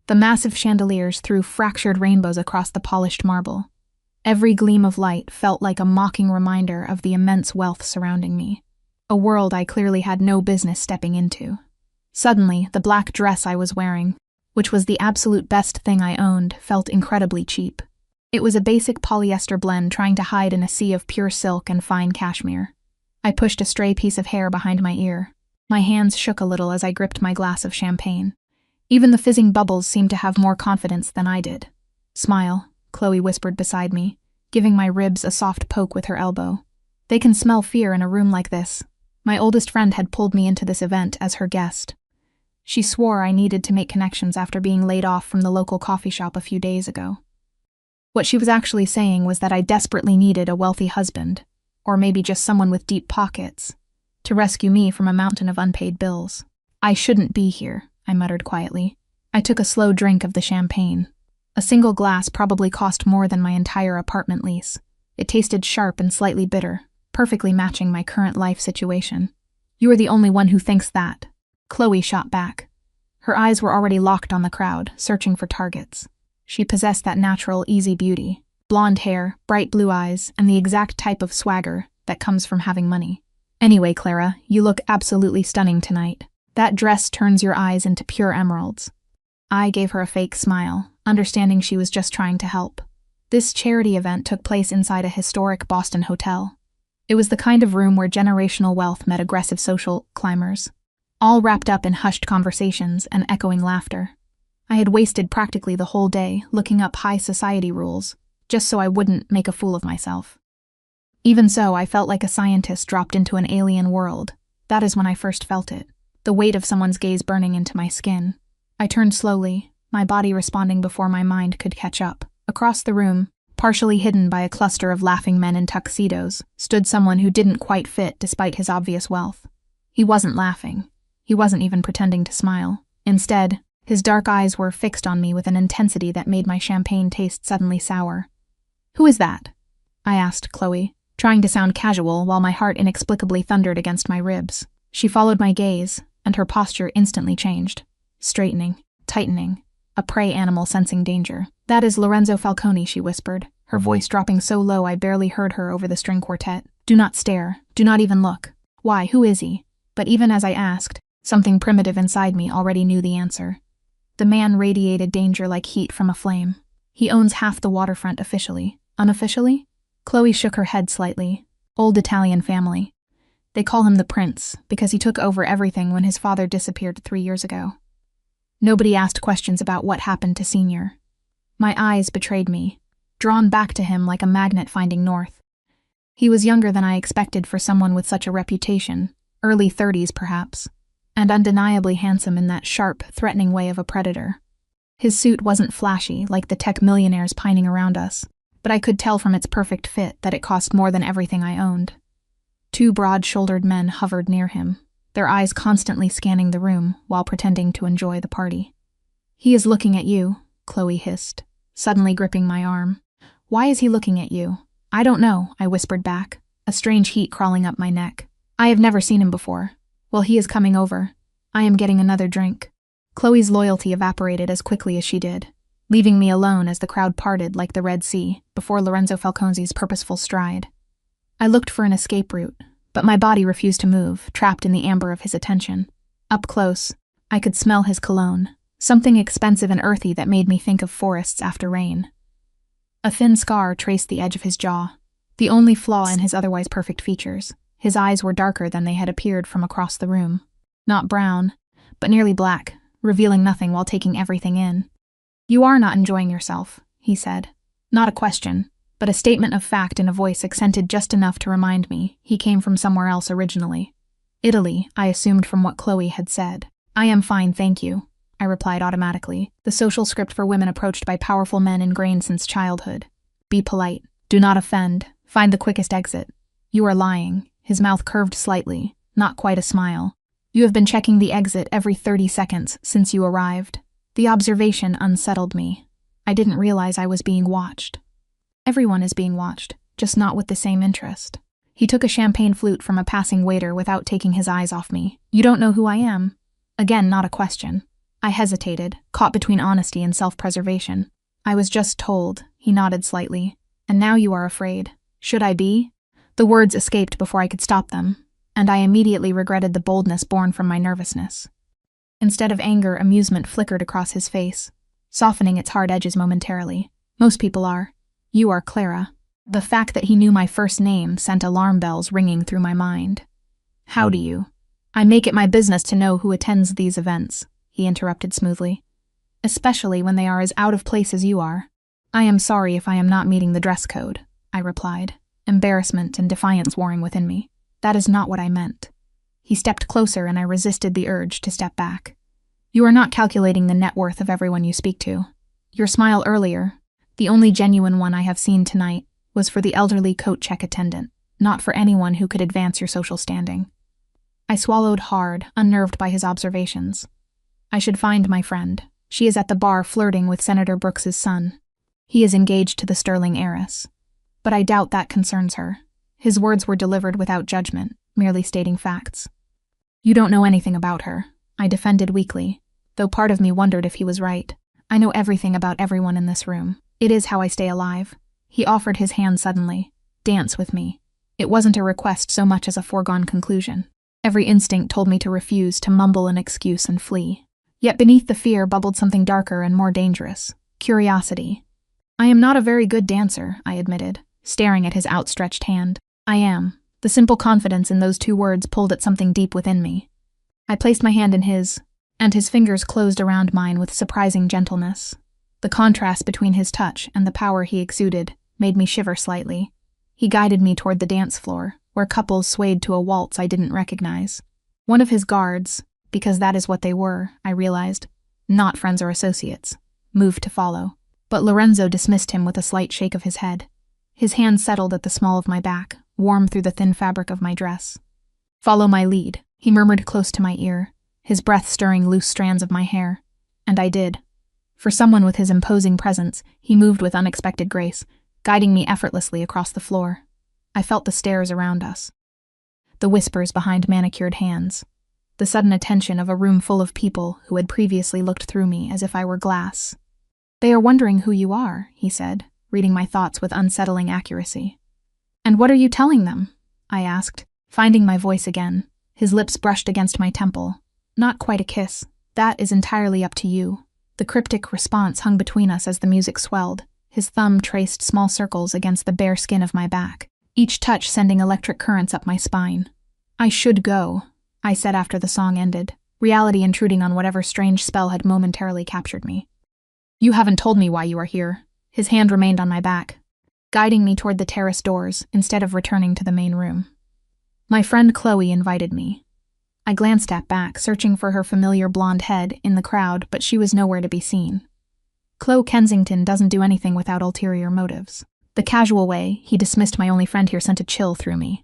The massive chandeliers threw fractured rainbows across the polished marble. Every gleam of light felt like a mocking reminder of the immense wealth surrounding me, a world I clearly had no business stepping into. Suddenly, the black dress I was wearing, which was the absolute best thing I owned, felt incredibly cheap. It was a basic polyester blend trying to hide in a sea of pure silk and fine cashmere. I pushed a stray piece of hair behind my ear. My hands shook a little as I gripped my glass of champagne. Even the fizzing bubbles seemed to have more confidence than I did. "Smile," Chloe whispered beside me, giving my ribs a soft poke with her elbow. "They can smell fear in a room like this." My oldest friend had pulled me into this event as her guest. She swore I needed to make connections after being laid off from the local coffee shop a few days ago. What she was actually saying was that I desperately needed a wealthy husband, or maybe just someone with deep pockets, to rescue me from a mountain of unpaid bills. "I shouldn't be here," I muttered quietly. I took a slow drink of the champagne. A single glass probably cost more than my entire apartment lease. It tasted sharp and slightly bitter, perfectly matching my current life situation. "You are the only one who thinks that," Chloe shot back. Her eyes were already locked on the crowd, searching for targets. She possessed that natural, easy beauty, blonde hair, bright blue eyes, and the exact type of swagger that comes from having money. "Anyway, Clara, you look absolutely stunning tonight. That dress turns your eyes into pure emeralds." I gave her a fake smile, understanding she was just trying to help. This charity event took place inside a historic Boston hotel. It was the kind of room where generational wealth met aggressive social climbers, all wrapped up in hushed conversations and echoing laughter. I had wasted practically the whole day looking up high society rules, just so I wouldn't make a fool of myself. Even so, I felt like a scientist dropped into an alien world. That is when I first felt it, the weight of someone's gaze burning into my skin. I turned slowly, my body responding before my mind could catch up. Across the room, partially hidden by a cluster of laughing men in tuxedos, stood someone who didn't quite fit despite his obvious wealth. He wasn't laughing. He wasn't even pretending to smile. Instead, his dark eyes were fixed on me with an intensity that made my champagne taste suddenly sour. "Who is that?" I asked Chloe, trying to sound casual while my heart inexplicably thundered against my ribs. She followed my gaze, and her posture instantly changed. Straightening, tightening, a prey animal sensing danger. "That is Lorenzo Falcone," she whispered, her voice dropping so low I barely heard her over the string quartet. "Do not stare. Do not even look. Why, who is he?" But even as I asked, something primitive inside me already knew the answer. The man radiated danger like heat from a flame. "He owns half the waterfront officially. Unofficially?" Chloe shook her head slightly. "Old Italian family. They call him the Prince because he took over everything when his father disappeared 3 years ago." Nobody asked questions about what happened to Senior. My eyes betrayed me, drawn back to him like a magnet finding north. He was younger than I expected for someone with such a reputation, early 30s perhaps, and undeniably handsome in that sharp, threatening way of a predator. His suit wasn't flashy like the tech millionaires pining around us, but I could tell from its perfect fit that it cost more than everything I owned. 2 broad-shouldered men hovered near him, their eyes constantly scanning the room while pretending to enjoy the party. "He is looking at you," Chloe hissed, suddenly gripping my arm. "Why is he looking at you?" "I don't know," I whispered back, a strange heat crawling up my neck. "I have never seen him before. Well, he is coming over. I am getting another drink." Chloe's loyalty evaporated as quickly as she did, leaving me alone as the crowd parted like the Red Sea before Lorenzo Falcone's purposeful stride. I looked for an escape route, but my body refused to move, trapped in the amber of his attention. Up close, I could smell his cologne, something expensive and earthy that made me think of forests after rain. A thin scar traced the edge of his jaw, the only flaw in his otherwise perfect features. His eyes were darker than they had appeared from across the room. Not brown, but nearly black, revealing nothing while taking everything in. "You are not enjoying yourself," he said. Not a question, but a statement of fact in a voice accented just enough to remind me he came from somewhere else originally. Italy, I assumed from what Chloe had said. "I am fine, thank you," I replied automatically, the social script for women approached by powerful men ingrained since childhood. "Be polite. Do not offend. Find the quickest exit." "You are lying." His mouth curved slightly, not quite a smile. "You have been checking the exit every 30 seconds since you arrived." The observation unsettled me. I didn't realize I was being watched. Everyone is being watched, just not with the same interest. He took a champagne flute from a passing waiter without taking his eyes off me. "You don't know who I am?" Again, not a question. I hesitated, caught between honesty and self-preservation. I was just told, he nodded slightly. And now you are afraid. Should I be? The words escaped before I could stop them, and I immediately regretted the boldness born from my nervousness. Instead of anger, amusement flickered across his face, softening its hard edges momentarily. Most people are. You are Clara. The fact that he knew my first name sent alarm bells ringing through my mind. How do you? I make it my business to know who attends these events, he interrupted smoothly. Especially when they are as out of place as you are. I am sorry if I am not meeting the dress code, I replied, embarrassment and defiance warring within me. That is not what I meant. He stepped closer and I resisted the urge to step back. You are not calculating the net worth of everyone you speak to. Your smile earlier, the only genuine one I have seen tonight, was for the elderly coat check attendant, not for anyone who could advance your social standing. I swallowed hard, unnerved by his observations. I should find my friend. She is at the bar flirting with Senator Brooks's son. He is engaged to the sterling heiress. But I doubt that concerns her. His words were delivered without judgment, merely stating facts. You don't know anything about her, I defended weakly, though part of me wondered if he was right. I know everything about everyone in this room. It is how I stay alive. He offered his hand suddenly. Dance with me. It wasn't a request so much as a foregone conclusion. Every instinct told me to refuse, to mumble an excuse and flee. Yet beneath the fear bubbled something darker and more dangerous. Curiosity. I am not a very good dancer, I admitted, staring at his outstretched hand. I am. The simple confidence in those two words pulled at something deep within me. I placed my hand in his, and his fingers closed around mine with surprising gentleness. The contrast between his touch and the power he exuded made me shiver slightly. He guided me toward the dance floor, where couples swayed to a waltz I didn't recognize. One of his guards, because that is what they were, I realized, not friends or associates, moved to follow. But Lorenzo dismissed him with a slight shake of his head. His hand settled at the small of my back, warm through the thin fabric of my dress. Follow my lead, he murmured close to my ear, his breath stirring loose strands of my hair. And I did. For someone with his imposing presence, he moved with unexpected grace, guiding me effortlessly across the floor. I felt the stares around us, the whispers behind manicured hands, the sudden attention of a room full of people who had previously looked through me as if I were glass. They are wondering who you are, he said, reading my thoughts with unsettling accuracy. And what are you telling them? I asked, finding my voice again. His lips brushed against my temple. Not quite a kiss. That is entirely up to you. The cryptic response hung between us as the music swelled. His thumb traced small circles against the bare skin of my back, each touch sending electric currents up my spine. I should go, I said after the song ended, reality intruding on whatever strange spell had momentarily captured me. You haven't told me why you are here. His hand remained on my back, guiding me toward the terrace doors instead of returning to the main room. My friend Chloe invited me. I glanced back, searching for her familiar blonde head in the crowd, but she was nowhere to be seen. Chloe Kensington doesn't do anything without ulterior motives. The casual way he dismissed my only friend here sent a chill through me.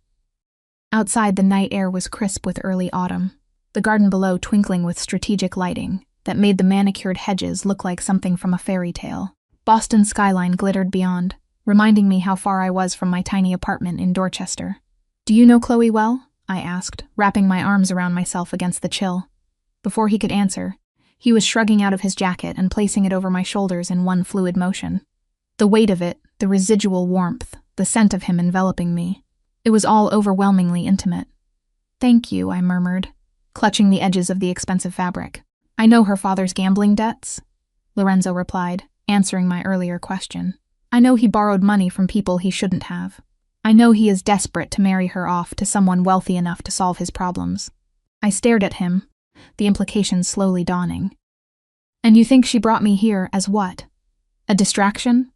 Outside, the night air was crisp with early autumn, the garden below twinkling with strategic lighting that made the manicured hedges look like something from a fairy tale. Boston's skyline glittered beyond, reminding me how far I was from my tiny apartment in Dorchester. Do you know Chloe well? I asked, wrapping my arms around myself against the chill. Before he could answer, he was shrugging out of his jacket and placing it over my shoulders in one fluid motion. The weight of it, the residual warmth, the scent of him enveloping me. It was all overwhelmingly intimate. Thank you, I murmured, clutching the edges of the expensive fabric. I know her father's gambling debts, Lorenzo replied, answering my earlier question. I know he borrowed money from people he shouldn't have. I know he is desperate to marry her off to someone wealthy enough to solve his problems. I stared at him, the implications slowly dawning. And you think she brought me here as what? A distraction?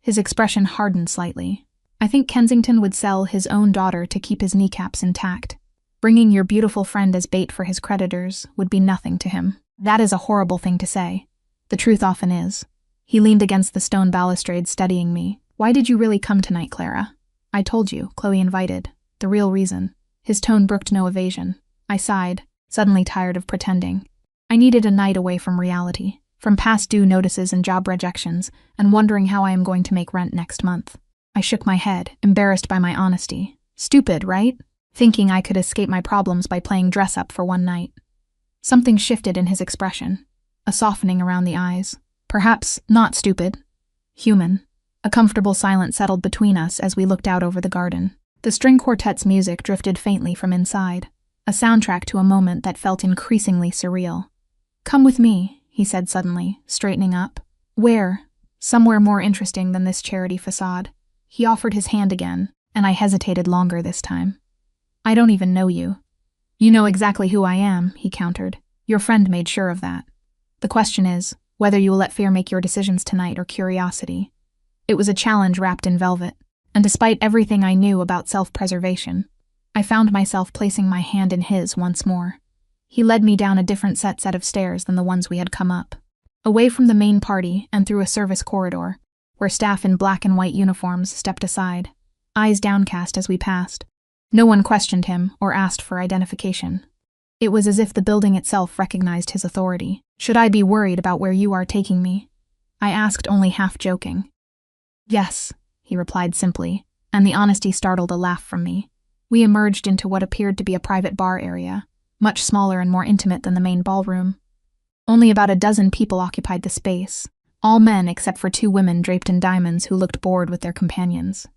His expression hardened slightly. I think Kensington would sell his own daughter to keep his kneecaps intact. Bringing your beautiful friend as bait for his creditors would be nothing to him. That is a horrible thing to say. The truth often is. He leaned against the stone balustrade studying me. Why did you really come tonight, Clara? I told you, Chloe invited. The real reason. His tone brooked no evasion. I sighed, suddenly tired of pretending. I needed a night away from reality, from past due notices and job rejections, and wondering how I am going to make rent next month. I shook my head, embarrassed by my honesty. Stupid, right? Thinking I could escape my problems by playing dress-up for one night. Something shifted in his expression. a softening around the eyes. Perhaps not stupid. Human. A comfortable silence settled between us as we looked out over the garden. The string quartet's music drifted faintly from inside, a soundtrack to a moment that felt increasingly surreal. "Come with me," he said suddenly, straightening up. "Where?" "Somewhere more interesting than this charity facade." He offered his hand again, and I hesitated longer this time. "I don't even know you." "You know exactly who I am," he countered. "Your friend made sure of that. The question is, whether you will let fear make your decisions tonight or curiosity." It was a challenge wrapped in velvet, and despite everything I knew about self-preservation, I found myself placing my hand in his once more. He led me down a different set of stairs than the ones we had come up, away from the main party and through a service corridor, where staff in black and white uniforms stepped aside, eyes downcast as we passed. No one questioned him or asked for identification. It was as if the building itself recognized his authority. "Should I be worried about where you are taking me?" I asked, only half joking. "Yes," he replied simply, and the honesty startled a laugh from me. We emerged into what appeared to be a private bar area, much smaller and more intimate than the main ballroom. Only about a dozen people occupied the space, all men except for 2 women draped in diamonds who looked bored with their companions.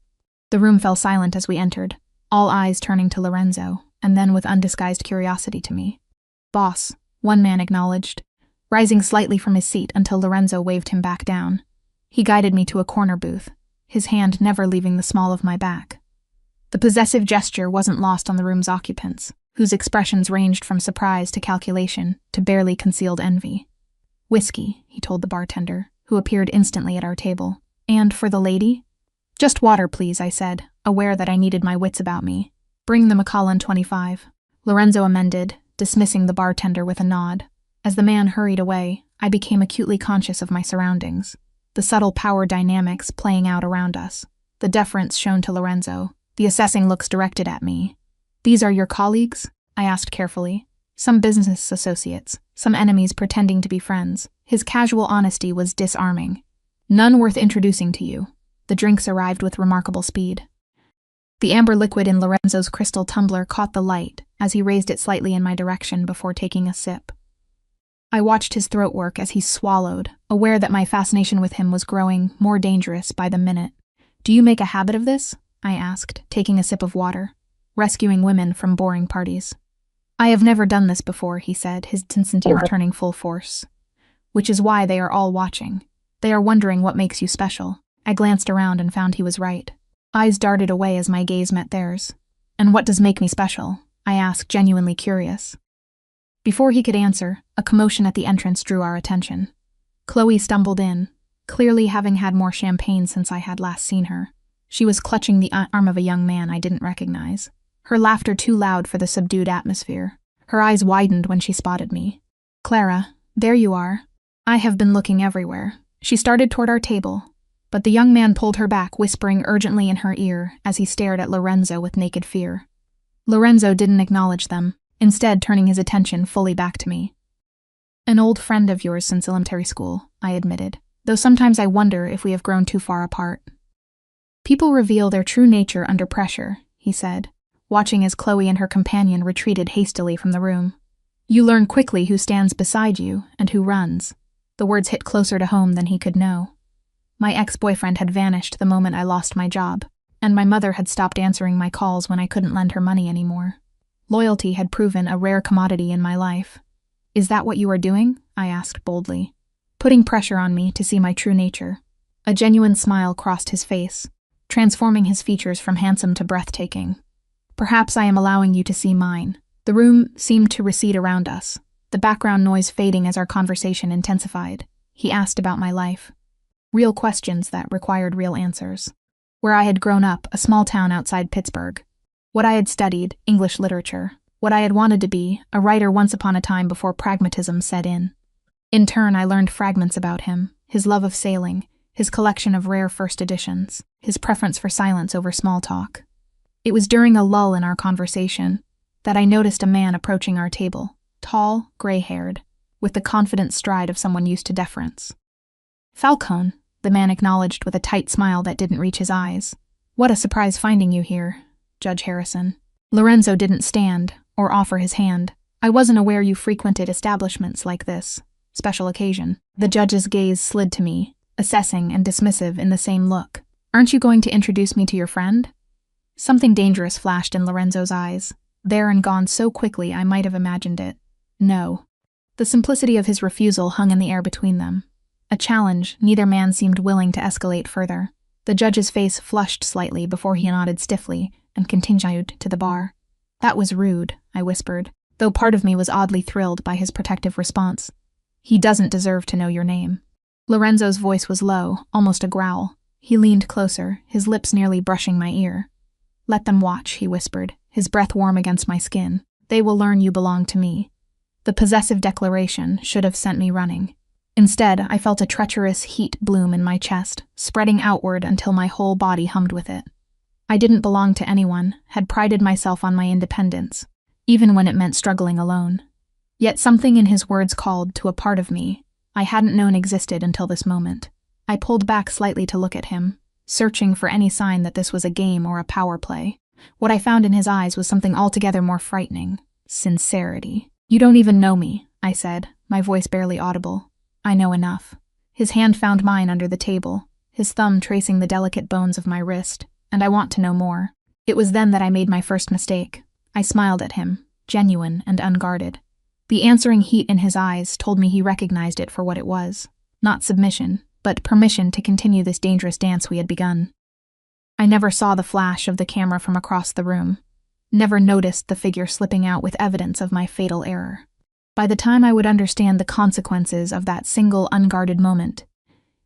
The room fell silent as we entered, all eyes turning to Lorenzo, and then with undisguised curiosity to me. "Boss," one man acknowledged, rising slightly from his seat until Lorenzo waved him back down. He guided me to a corner booth, his hand never leaving the small of my back. The possessive gesture wasn't lost on the room's occupants, whose expressions ranged from surprise to calculation to barely concealed envy. "Whiskey," he told the bartender, who appeared instantly at our table. "And for the lady?" "Just water, please," I said, aware that I needed my wits about me. "Bring the Macallan 25. Lorenzo amended, dismissing the bartender with a nod. As the man hurried away, I became acutely conscious of my surroundings, the subtle power dynamics playing out around us, the deference shown to Lorenzo, the assessing looks directed at me. "These are your colleagues?" I asked carefully. Some business associates, some enemies pretending to be friends. His casual honesty was disarming. "None worth introducing to you." The drinks arrived with remarkable speed. The amber liquid in Lorenzo's crystal tumbler caught the light as he raised it slightly in my direction before taking a sip. I watched his throat work as he swallowed, aware that my fascination with him was growing more dangerous by the minute. "Do you make a habit of this?" I asked, taking a sip of water. "Rescuing women from boring parties." "I have never done this before," he said, his intensity returning full force. "Which is why they are all watching. They are wondering what makes you special." I glanced around and found he was right. Eyes darted away as my gaze met theirs. "And what does make me special?" I asked, genuinely curious. Before he could answer, a commotion at the entrance drew our attention. Chloe stumbled in, clearly having had more champagne since I had last seen her. She was clutching the arm of a young man I didn't recognize, her laughter too loud for the subdued atmosphere. Her eyes widened when she spotted me. "Clara, there you are. I have been looking everywhere." She started toward our table, but the young man pulled her back, whispering urgently in her ear as he stared at Lorenzo with naked fear. Lorenzo didn't acknowledge them, instead turning his attention fully back to me. "An old friend of yours since elementary school," I admitted, though sometimes I wonder if we have grown too far apart. "People reveal their true nature under pressure," he said, watching as Chloe and her companion retreated hastily from the room. "You learn quickly who stands beside you and who runs." The words hit closer to home than he could know. My ex-boyfriend had vanished the moment I lost my job, and my mother had stopped answering my calls when I couldn't lend her money anymore. Loyalty had proven a rare commodity in my life. "Is that what you are doing?" I asked boldly, putting pressure on me to see my true nature. A genuine smile crossed his face, transforming his features from handsome to breathtaking. "Perhaps I am allowing you to see mine." The room seemed to recede around us, the background noise fading as our conversation intensified. He asked about my life. Real questions that required real answers. Where I had grown up, a small town outside Pittsburgh. What I had studied, English literature. What I had wanted to be, a writer once upon a time before pragmatism set in. In turn, I learned fragments about him, his love of sailing, his collection of rare first editions, his preference for silence over small talk. It was during a lull in our conversation that I noticed a man approaching our table, tall, gray-haired, with the confident stride of someone used to deference. "Falcone," the man acknowledged with a tight smile that didn't reach his eyes. "What a surprise finding you here, Judge Harrison." Lorenzo didn't stand or offer his hand. "I wasn't aware you frequented establishments like this." special occasion. The judge's gaze slid to me, assessing and dismissive in the same look. Aren't you going to introduce me to your friend? Something dangerous flashed in Lorenzo's eyes, there and gone so quickly I might have imagined it. No. The simplicity of his refusal hung in the air between them. A challenge neither man seemed willing to escalate further. The judge's face flushed slightly before he nodded stiffly and continued to the bar. That was rude, I whispered, though part of me was oddly thrilled by his protective response. He doesn't deserve to know your name. Lorenzo's voice was low, almost a growl. He leaned closer, his lips nearly brushing my ear. Let them watch, he whispered, his breath warm against my skin. They will learn you belong to me. The possessive declaration should have sent me running. Instead, I felt a treacherous heat bloom in my chest, spreading outward until my whole body hummed with it. I didn't belong to anyone, had prided myself on my independence, even when it meant struggling alone. Yet something in his words called to a part of me I hadn't known existed until this moment. I pulled back slightly to look at him, searching for any sign that this was a game or a power play. What I found in his eyes was something altogether more frightening: sincerity. You don't even know me, I said, my voice barely audible. I know enough. His hand found mine under the table, his thumb tracing the delicate bones of my wrist, and I want to know more. It was then that I made my first mistake. I smiled at him, genuine and unguarded. The answering heat in his eyes told me he recognized it for what it was. Not submission, but permission to continue this dangerous dance we had begun. I never saw the flash of the camera from across the room, never noticed the figure slipping out with evidence of my fatal error. By the time I would understand the consequences of that single unguarded moment,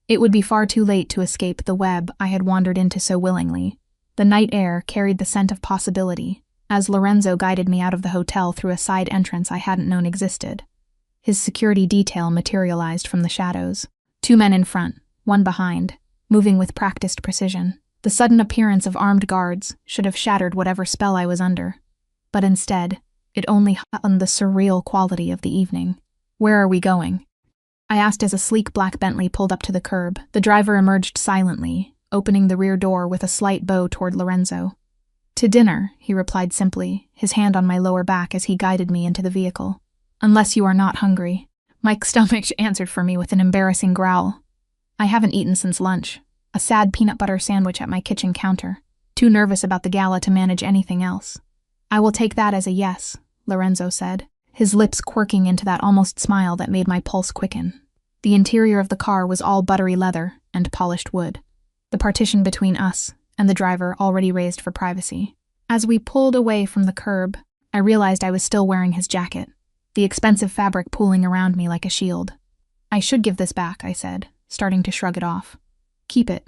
it would be far too late to escape the web I had wandered into so willingly. The night air carried the scent of possibility, as Lorenzo guided me out of the hotel through a side entrance I hadn't known existed. His security detail materialized from the shadows. 2 men in front, 1 behind, moving with practiced precision. The sudden appearance of armed guards should have shattered whatever spell I was under. But instead, it only heightened the surreal quality of the evening. Where are we going? I asked as a sleek black Bentley pulled up to the curb. The driver emerged silently, opening the rear door with a slight bow toward Lorenzo. To dinner, he replied simply, his hand on my lower back as he guided me into the vehicle. Unless you are not hungry. My stomach answered for me with an embarrassing growl. I haven't eaten since lunch. A sad peanut butter sandwich at my kitchen counter. Too nervous about the gala to manage anything else. I will take that as a yes, Lorenzo said, his lips quirking into that almost smile that made my pulse quicken. The interior of the car was all buttery leather and polished wood, the partition between us and the driver already raised for privacy. As we pulled away from the curb, I realized I was still wearing his jacket, the expensive fabric pooling around me like a shield. I should give this back, I said, starting to shrug it off. Keep it.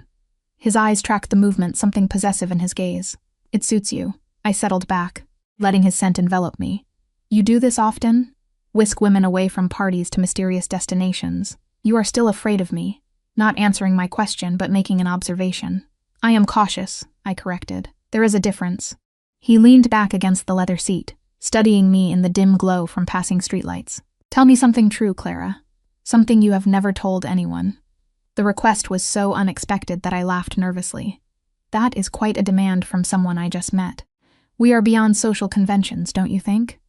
His eyes tracked the movement, something possessive in his gaze. It suits you. I settled back, letting his scent envelop me. You do this often? Whisk women away from parties to mysterious destinations. You are still afraid of me, not answering my question but making an observation. I am cautious, I corrected. There is a difference. He leaned back against the leather seat, studying me in the dim glow from passing streetlights. Tell me something true, Clara. Something you have never told anyone. The request was so unexpected that I laughed nervously. That is quite a demand from someone I just met. We are beyond social conventions, don't you think?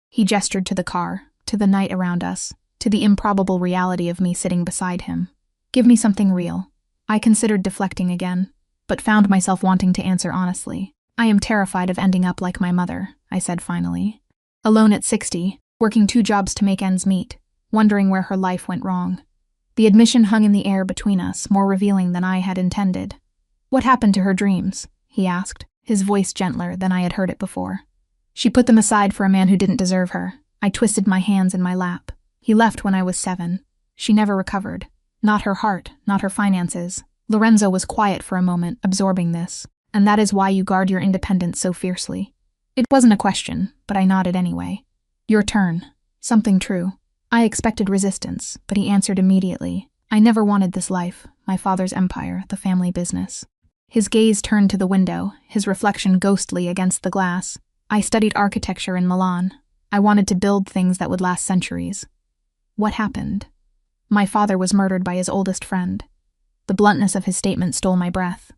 He gestured to the car, to the night around us, to the improbable reality of me sitting beside him. Give me something real. I considered deflecting again, but found myself wanting to answer honestly. I am terrified of ending up like my mother, I said finally. Alone at 60, working 2 jobs to make ends meet, wondering where her life went wrong. The admission hung in the air between us, more revealing than I had intended. What happened to her dreams? He asked, his voice gentler than I had heard it before. She put them aside for a man who didn't deserve her. I twisted my hands in my lap. He left when I was 7. She never recovered. Not her heart, not her finances. Lorenzo was quiet for a moment, absorbing this. And that is why you guard your independence so fiercely. It wasn't a question, but I nodded anyway. Your turn. Something true. I expected resistance, but he answered immediately. I never wanted this life, my father's empire, the family business. His gaze turned to the window, his reflection ghostly against the glass. I studied architecture in Milan. I wanted to build things that would last centuries. What happened? My father was murdered by his oldest friend. The bluntness of his statement stole my breath.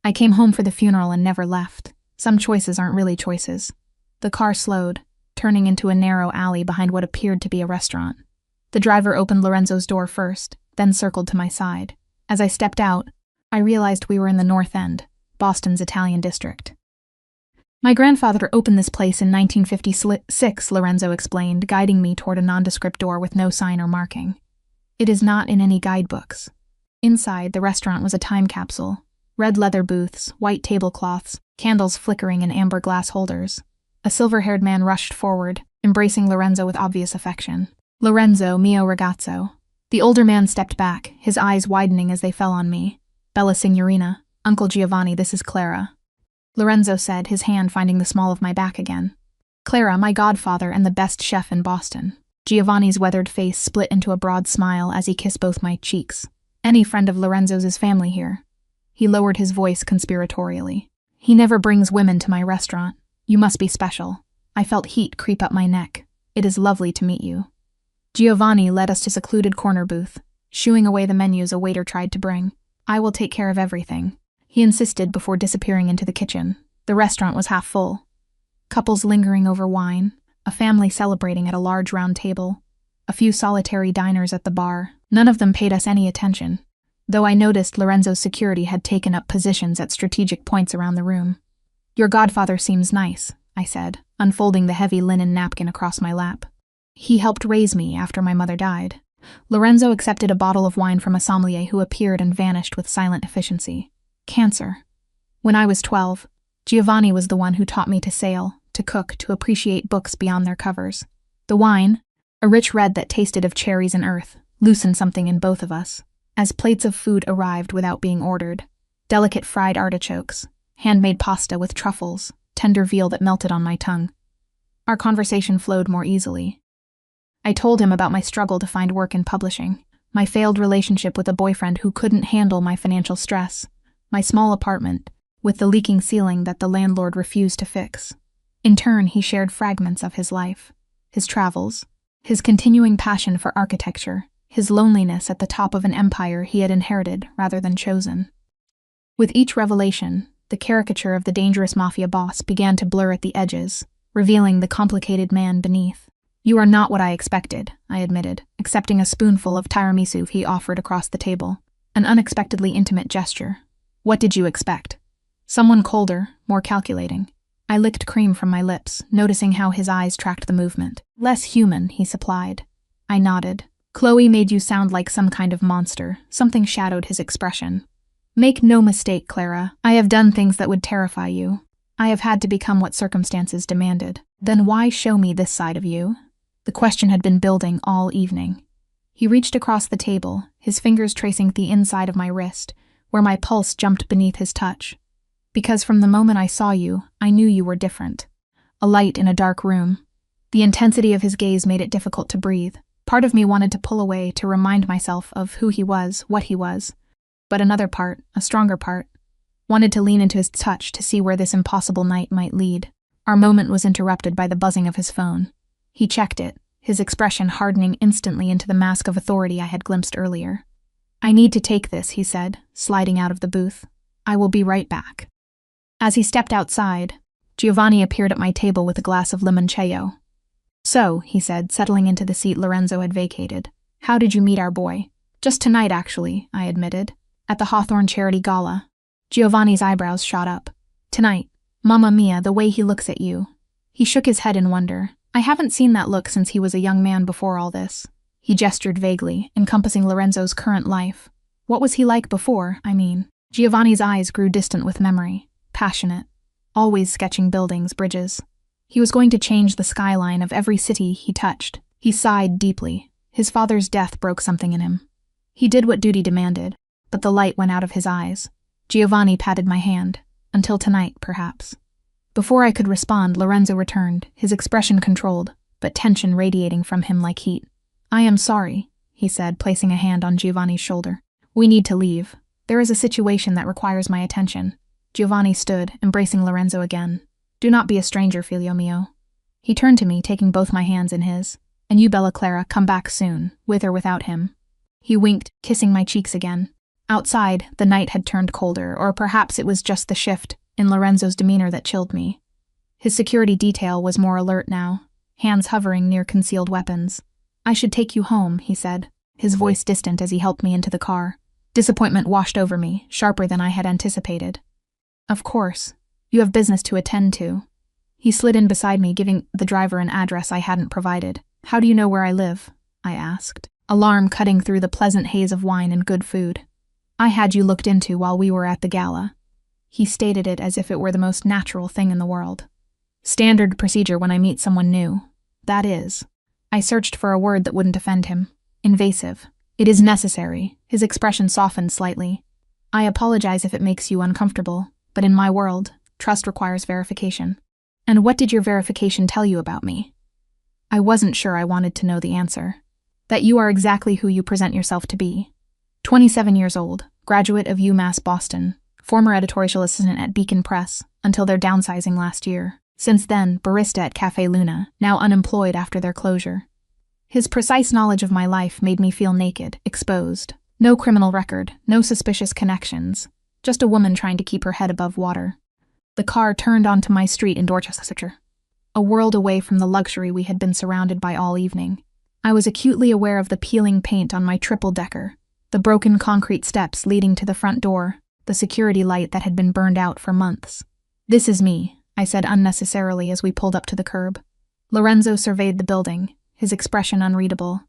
I came home for the funeral and never left. Some choices aren't really choices. The car slowed, turning into a narrow alley behind what appeared to be a restaurant. The driver opened Lorenzo's door first, then circled to my side. As I stepped out, I realized we were in the North End, Boston's Italian district. My grandfather opened this place in 1956, Lorenzo explained, guiding me toward a nondescript door with no sign or marking. It is not in any guidebooks. Inside, the restaurant was a time capsule. Red leather booths, white tablecloths, candles flickering in amber glass holders. A silver-haired man rushed forward, embracing Lorenzo with obvious affection. "Lorenzo, mio ragazzo." The older man stepped back, his eyes widening as they fell on me. "Bella Signorina, Uncle Giovanni, this is Clara," Lorenzo said, his hand finding the small of my back again. "Clara, my godfather and the best chef in Boston." Giovanni's weathered face split into a broad smile as he kissed both my cheeks. "Any friend of Lorenzo's family here." He lowered his voice conspiratorially. "He never brings women to my restaurant. You must be special." I felt heat creep up my neck. "It is lovely to meet you." Giovanni led us to a secluded corner booth, shooing away the menus a waiter tried to bring. "I will take care of everything," he insisted before disappearing into the kitchen. The restaurant was half full. Couples lingering over wine, a family celebrating at a large round table, a few solitary diners at the bar. None of them paid us any attention, though I noticed Lorenzo's security had taken up positions at strategic points around the room. "Your godfather seems nice," I said, unfolding the heavy linen napkin across my lap. "He helped raise me after my mother died." Lorenzo accepted a bottle of wine from a sommelier who appeared and vanished with silent efficiency. "Cancer. When I was 12, Giovanni was the one who taught me to sail, to cook, to appreciate books beyond their covers. The wine, a rich red that tasted of cherries and earth, loosened something in both of us. As plates of food arrived without being ordered, delicate fried artichokes, handmade pasta with truffles, tender veal that melted on my tongue, our conversation flowed more easily. I told him about my struggle to find work in publishing, my failed relationship with a boyfriend who couldn't handle my financial stress, my small apartment, with the leaking ceiling that the landlord refused to fix. In turn, he shared fragments of his life, his travels, his continuing passion for architecture, his loneliness at the top of an empire he had inherited rather than chosen. With each revelation, the caricature of the dangerous mafia boss began to blur at the edges, revealing the complicated man beneath. "You are not what I expected," I admitted, accepting a spoonful of tiramisu he offered across the table, an unexpectedly intimate gesture. "What did you expect?" "Someone colder, more calculating." I licked cream from my lips, noticing how his eyes tracked the movement. "Less human," he supplied. I nodded. "Chloe made you sound like some kind of monster." Something shadowed his expression. "Make no mistake, Clara. I have done things that would terrify you. I have had to become what circumstances demanded. Then why show me this side of you?" The question had been building all evening. He reached across the table, his fingers tracing the inside of my wrist, where my pulse jumped beneath his touch. "Because from the moment I saw you, I knew you were different. A light in a dark room." The intensity of his gaze made it difficult to breathe. Part of me wanted to pull away to remind myself of who he was, what he was. But another part, a stronger part, wanted to lean into his touch to see where this impossible night might lead. Our moment was interrupted by the buzzing of his phone. He checked it, his expression hardening instantly into the mask of authority I had glimpsed earlier. "I need to take this," he said, sliding out of the booth. "I will be right back." As he stepped outside, Giovanni appeared at my table with a glass of limoncello. "So," he said, settling into the seat Lorenzo had vacated, "how did you meet our boy?" "Just tonight, actually," I admitted. "At the Hawthorne Charity Gala." Giovanni's eyebrows shot up. "Tonight. Mamma mia, the way he looks at you." He shook his head in wonder. I haven't seen that look since he was a young man before all this. He gestured vaguely, encompassing Lorenzo's current life. What was he like before, I mean? Giovanni's eyes grew distant with memory, passionate, always sketching buildings, bridges. He was going to change the skyline of every city he touched. He sighed deeply. His father's death broke something in him. He did what duty demanded, but the light went out of his eyes. Giovanni patted my hand. "Until tonight, perhaps." Before I could respond, Lorenzo returned, his expression controlled, but tension radiating from him like heat. "I am sorry," he said, placing a hand on Giovanni's shoulder. "We need to leave. There is a situation that requires my attention." Giovanni stood, embracing Lorenzo again. "Do not be a stranger, figlio mio." He turned to me, taking both my hands in his. "And you, Bella Clara, come back soon, with or without him." He winked, kissing my cheeks again. Outside, the night had turned colder, or perhaps it was just the shift in Lorenzo's demeanor that chilled me. His security detail was more alert now, hands hovering near concealed weapons. I should take you home, he said, his voice distant as he helped me into the car. Disappointment washed over me, sharper than I had anticipated. Of course. You have business to attend to. He slid in beside me, giving the driver an address I hadn't provided. How do you know where I live? I asked, alarm cutting through the pleasant haze of wine and good food. I had you looked into while we were at the gala. He stated it as if it were the most natural thing in the world. Standard procedure when I meet someone new. That is. I searched for a word that wouldn't offend him. Invasive. It is necessary. His expression softened slightly. I apologize if it makes you uncomfortable, but in my world, trust requires verification. And what did your verification tell you about me? I wasn't sure I wanted to know the answer. That you are exactly who you present yourself to be. 27 years old, graduate of UMass Boston, former editorial assistant at Beacon Press, until their downsizing last year. Since then, barista at Cafe Luna, now unemployed after their closure. His precise knowledge of my life made me feel naked, exposed. No criminal record, no suspicious connections. Just a woman trying to keep her head above water. The car turned onto my street in Dorchester, a world away from the luxury we had been surrounded by all evening. I was acutely aware of the peeling paint on my triple-decker, the broken concrete steps leading to the front door, the security light that had been burned out for months. This is me, I said unnecessarily as we pulled up to the curb. Lorenzo surveyed the building, his expression unreadable.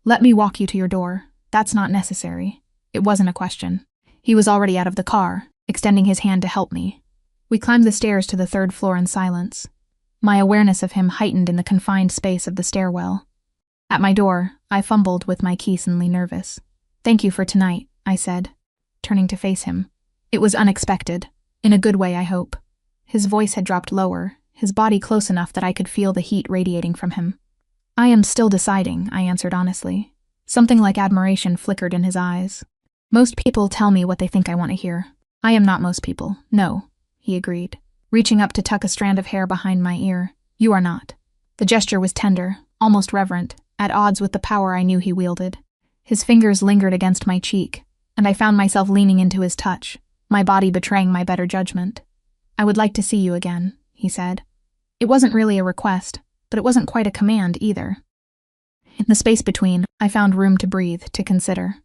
Let me walk you to your door. That's not necessary. It wasn't a question. He was already out of the car, extending his hand to help me. We climbed the stairs to the third floor in silence. My awareness of him heightened in the confined space of the stairwell. At my door, I fumbled with my key, suddenly nervous. Thank you for tonight, I said, turning to face him. It was unexpected. In a good way, I hope. His voice had dropped lower, his body close enough that I could feel the heat radiating from him. I am still deciding, I answered honestly. Something like admiration flickered in his eyes. Most people tell me what they think I want to hear. I am not most people, no, he agreed, reaching up to tuck a strand of hair behind my ear. You are not. The gesture was tender, almost reverent, at odds with the power I knew he wielded. His fingers lingered against my cheek, and I found myself leaning into his touch, my body betraying my better judgment. I would like to see you again, he said. It wasn't really a request, but it wasn't quite a command either. In the space between, I found room to breathe, to consider.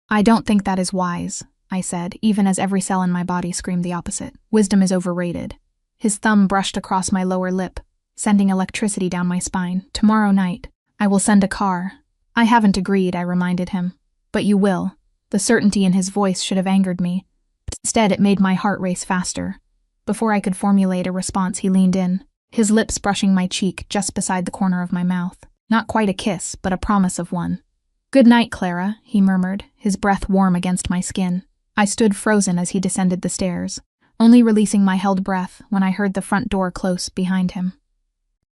I don't think that is wise, I said, even as every cell in my body screamed the opposite. Wisdom is overrated. His thumb brushed across my lower lip, sending electricity down my spine. Tomorrow night, I will send a car. I haven't agreed, I reminded him. But you will. The certainty in his voice should have angered me, but instead it made my heart race faster. Before I could formulate a response, he leaned in, his lips brushing my cheek just beside the corner of my mouth. Not quite a kiss, but a promise of one. Good night, Clara, he murmured, his breath warm against my skin. I stood frozen as he descended the stairs, only releasing my held breath when I heard the front door close behind him.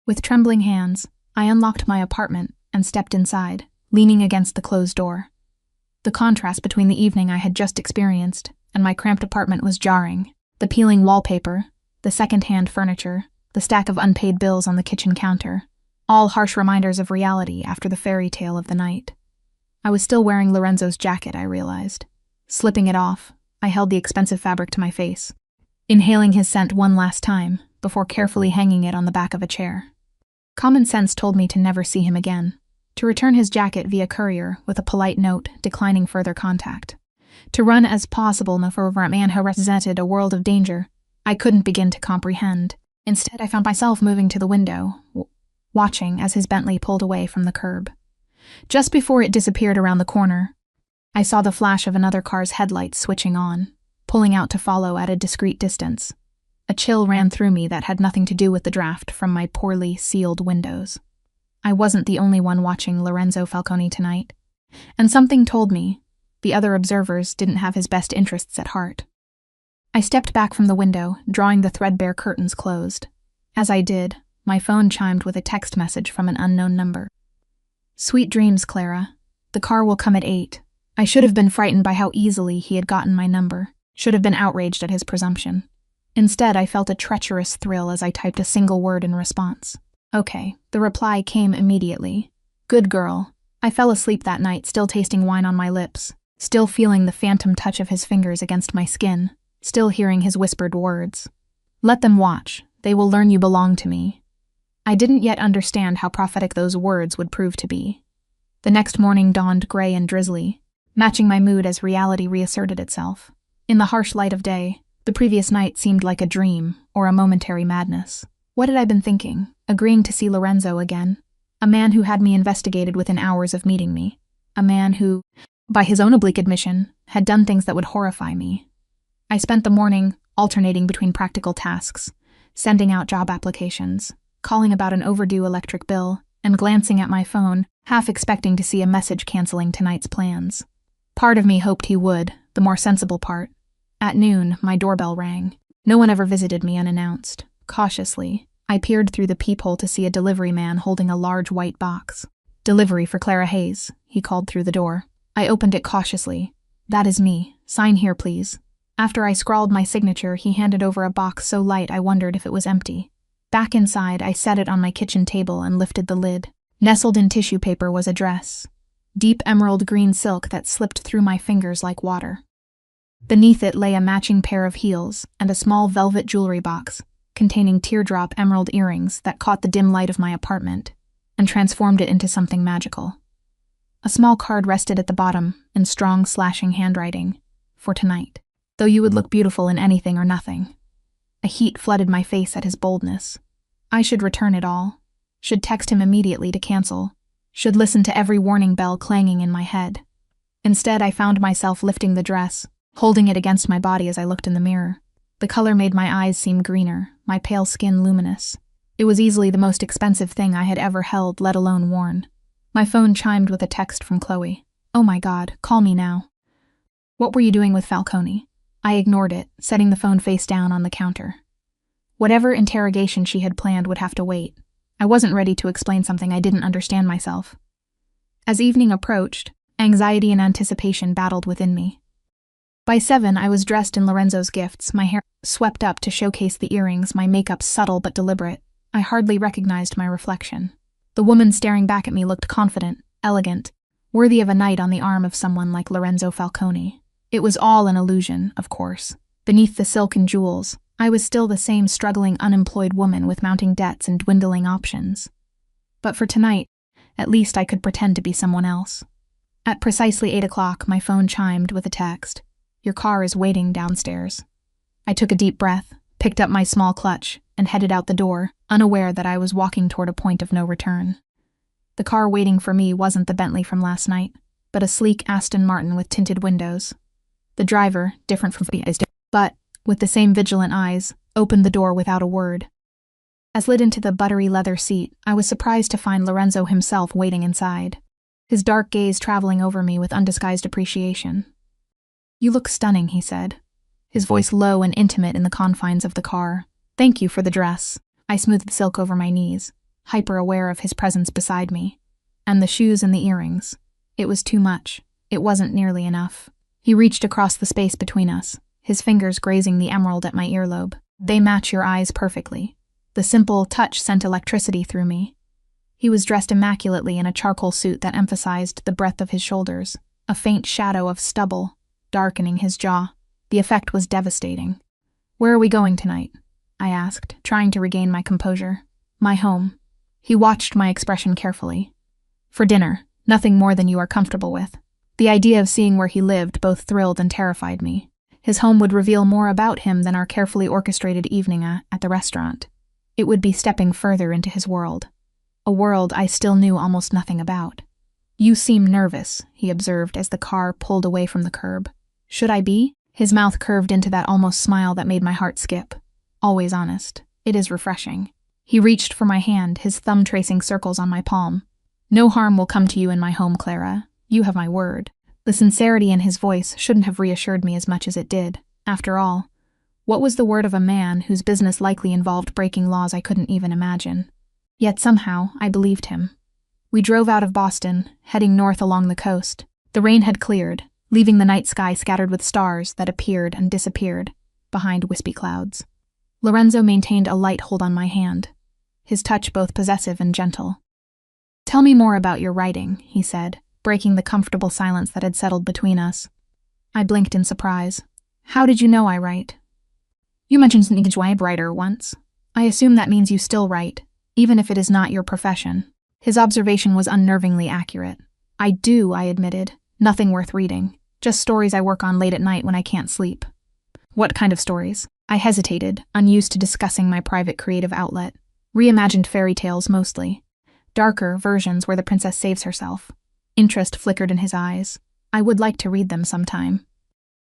With trembling hands, I unlocked my apartment and stepped inside, leaning against the closed door. The contrast between the evening I had just experienced and my cramped apartment was jarring. The peeling wallpaper, the second-hand furniture, the stack of unpaid bills on the kitchen counter, all harsh reminders of reality after the fairy tale of the night. I was still wearing Lorenzo's jacket, I realized. Slipping it off, I held the expensive fabric to my face, inhaling his scent one last time before carefully hanging it on the back of a chair. Common sense told me to never see him again, to return his jacket via courier with a polite note declining further contact, to run as possible for a man who represented a world of danger I couldn't begin to comprehend. Instead, I found myself moving to the window, watching as his Bentley pulled away from the curb. Just before it disappeared around the corner, I saw the flash of another car's headlights switching on, pulling out to follow at a discreet distance. A chill ran through me that had nothing to do with the draft from my poorly sealed windows. I wasn't the only one watching Lorenzo Falcone tonight, and something told me the other observers didn't have his best interests at heart. I stepped back from the window, drawing the threadbare curtains closed. As I did, my phone chimed with a text message from an unknown number. Sweet dreams, Clara. The car will come at 8. I should have been frightened by how easily he had gotten my number, should have been outraged at his presumption. Instead, I felt a treacherous thrill as I typed a single word in response. Okay, the reply came immediately. Good girl. I fell asleep that night, still tasting wine on my lips, still feeling the phantom touch of his fingers against my skin, still hearing his whispered words. Let them watch. They will learn you belong to me. I didn't yet understand how prophetic those words would prove to be. The next morning dawned gray and drizzly, matching my mood as reality reasserted itself. In the harsh light of day, the previous night seemed like a dream or a momentary madness. What had I been thinking, agreeing to see Lorenzo again? A man who had me investigated within hours of meeting me. A man who, by his own oblique admission, had done things that would horrify me. I spent the morning alternating between practical tasks, sending out job applications, calling about an overdue electric bill, and glancing at my phone, half expecting to see a message canceling tonight's plans. Part of me hoped he would, the more sensible part. At noon, my doorbell rang. No one ever visited me unannounced. Cautiously, I peered through the peephole to see a delivery man holding a large white box. "Delivery for Clara Hayes," he called through the door. I opened it cautiously. "That is me. Sign here, please." After I scrawled my signature, he handed over a box so light I wondered if it was empty. Back inside, I set it on my kitchen table and lifted the lid. Nestled in tissue paper was a dress. Deep emerald green silk that slipped through my fingers like water. Beneath it lay a matching pair of heels and a small velvet jewelry box containing teardrop emerald earrings that caught the dim light of my apartment and transformed it into something magical. A small card rested at the bottom in strong, slashing handwriting. "For tonight. Though you would look beautiful in anything or nothing." A heat flooded my face at his boldness. I should return it all. Should text him immediately to cancel. Should listen to every warning bell clanging in my head. Instead, I found myself lifting the dress, holding it against my body as I looked in the mirror. The color made my eyes seem greener, my pale skin luminous. It was easily the most expensive thing I had ever held, let alone worn. My phone chimed with a text from Chloe. "Oh my God, call me now." "What were you doing with Falcone?" I ignored it, setting the phone face down on the counter. Whatever interrogation she had planned would have to wait. I wasn't ready to explain something I didn't understand myself. As evening approached, anxiety and anticipation battled within me. By 7, I was dressed in Lorenzo's gifts, my hair swept up to showcase the earrings, my makeup subtle but deliberate. I hardly recognized my reflection. The woman staring back at me looked confident, elegant, worthy of a knight on the arm of someone like Lorenzo Falcone. It was all an illusion, of course. Beneath the silk and jewels, I was still the same struggling, unemployed woman with mounting debts and dwindling options. But for tonight, at least I could pretend to be someone else. At precisely 8 o'clock, my phone chimed with a text. "Your car is waiting downstairs." I took a deep breath, picked up my small clutch, and headed out the door, unaware that I was walking toward a point of no return. The car waiting for me wasn't the Bentley from last night, but a sleek Aston Martin with tinted windows. The driver, different from me, but, with the same vigilant eyes, opened the door without a word. As slid into the buttery leather seat, I was surprised to find Lorenzo himself waiting inside, his dark gaze traveling over me with undisguised appreciation. "You look stunning," he said, his voice low and intimate in the confines of the car. "Thank you for the dress." I smoothed the silk over my knees, hyper-aware of his presence beside me. And the shoes and the earrings. It was too much. It wasn't nearly enough. He reached across the space between us, his fingers grazing the emerald at my earlobe. "They match your eyes perfectly." The simple touch sent electricity through me. He was dressed immaculately in a charcoal suit that emphasized the breadth of his shoulders, a faint shadow of stubble darkening his jaw. The effect was devastating. "Where are we going tonight?" I asked, trying to regain my composure. "My home." He watched my expression carefully. "For dinner, nothing more than you are comfortable with." The idea of seeing where he lived both thrilled and terrified me. His home would reveal more about him than our carefully orchestrated evening at the restaurant. It would be stepping further into his world. A world I still knew almost nothing about. "You seem nervous," he observed as the car pulled away from the curb. "Should I be?" His mouth curved into that almost smile that made my heart skip. Always honest. It is refreshing. He reached for my hand, his thumb tracing circles on my palm. "No harm will come to you in my home, Clara. You have my word." The sincerity in his voice shouldn't have reassured me as much as it did. After all, what was the word of a man whose business likely involved breaking laws I couldn't even imagine? Yet somehow, I believed him. We drove out of Boston, heading north along the coast. The rain had cleared, leaving the night sky scattered with stars that appeared and disappeared behind wispy clouds. Lorenzo maintained a light hold on my hand, his touch both possessive and gentle. "Tell me more about your writing," he said, breaking the comfortable silence that had settled between us. I blinked in surprise. "How did you know I write?" "You mentioned a writer once. I assume that means you still write, even if it is not your profession." His observation was unnervingly accurate. I do, I admitted. Nothing worth reading. Just stories I work on late at night when I can't sleep. What kind of stories? I hesitated, unused to discussing my private creative outlet. Reimagined fairy tales mostly. Darker versions where the princess saves herself. Interest flickered in his eyes. I would like to read them sometime.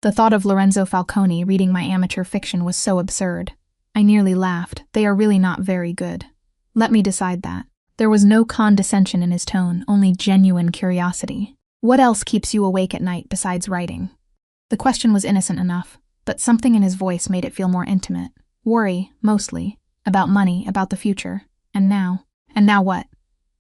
The thought of Lorenzo Falcone reading my amateur fiction was so absurd. I nearly laughed. They are really not very good. Let me decide that. There was no condescension in his tone, only genuine curiosity. What else keeps you awake at night besides writing? The question was innocent enough, but something in his voice made it feel more intimate. Worry, mostly. About money, about the future. And now what?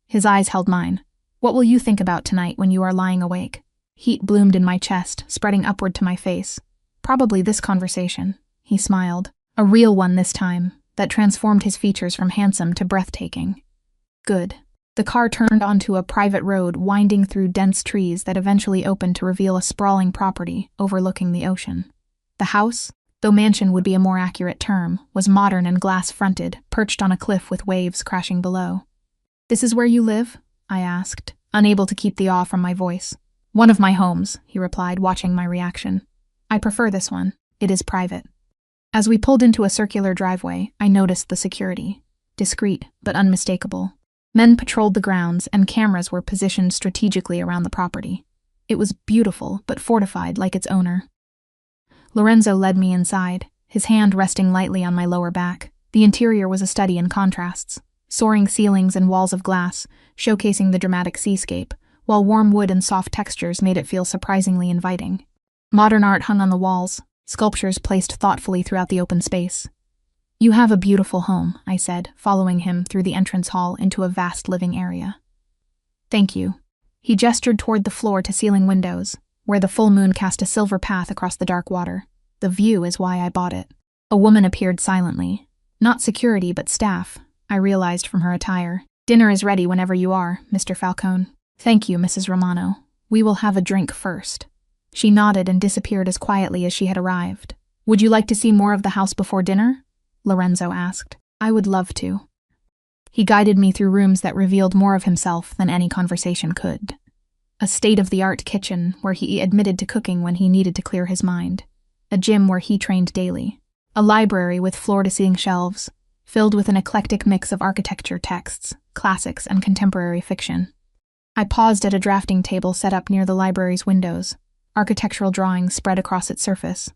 His eyes held mine. What will you think about tonight when you are lying awake? Heat bloomed in my chest, spreading upward to my face. Probably this conversation. He smiled. A real one this time, that transformed his features from handsome to breathtaking. Good. The car turned onto a private road winding through dense trees that eventually opened to reveal a sprawling property overlooking the ocean. The house, though mansion would be a more accurate term, was modern and glass-fronted, perched on a cliff with waves crashing below. "This is where you live?" I asked, unable to keep the awe from my voice. "One of my homes," he replied, watching my reaction. "I prefer this one. It is private." As we pulled into a circular driveway, I noticed the security. Discreet, but unmistakable. Men patrolled the grounds, and cameras were positioned strategically around the property. It was beautiful, but fortified like its owner. Lorenzo led me inside, his hand resting lightly on my lower back. The interior was a study in contrasts. Soaring ceilings and walls of glass, showcasing the dramatic seascape, while warm wood and soft textures made it feel surprisingly inviting. Modern art hung on the walls, sculptures placed thoughtfully throughout the open space. "You have a beautiful home," I said, following him through the entrance hall into a vast living area. "Thank you." He gestured toward the floor-to-ceiling windows, where the full moon cast a silver path across the dark water. "The view is why I bought it." A woman appeared silently. Not security, but staff, I realized from her attire. "Dinner is ready whenever you are, Mr. Falcone." "Thank you, Mrs. Romano. We will have a drink first." She nodded and disappeared as quietly as she had arrived. "Would you like to see more of the house before dinner?" Lorenzo asked. "I would love to." He guided me through rooms that revealed more of himself than any conversation could. A state-of-the-art kitchen where he admitted to cooking when he needed to clear his mind. A gym where he trained daily. A library with floor-to-ceiling shelves, filled with an eclectic mix of architecture texts, classics, and contemporary fiction. I paused at a drafting table set up near the library's windows. Architectural drawings spread across its surface.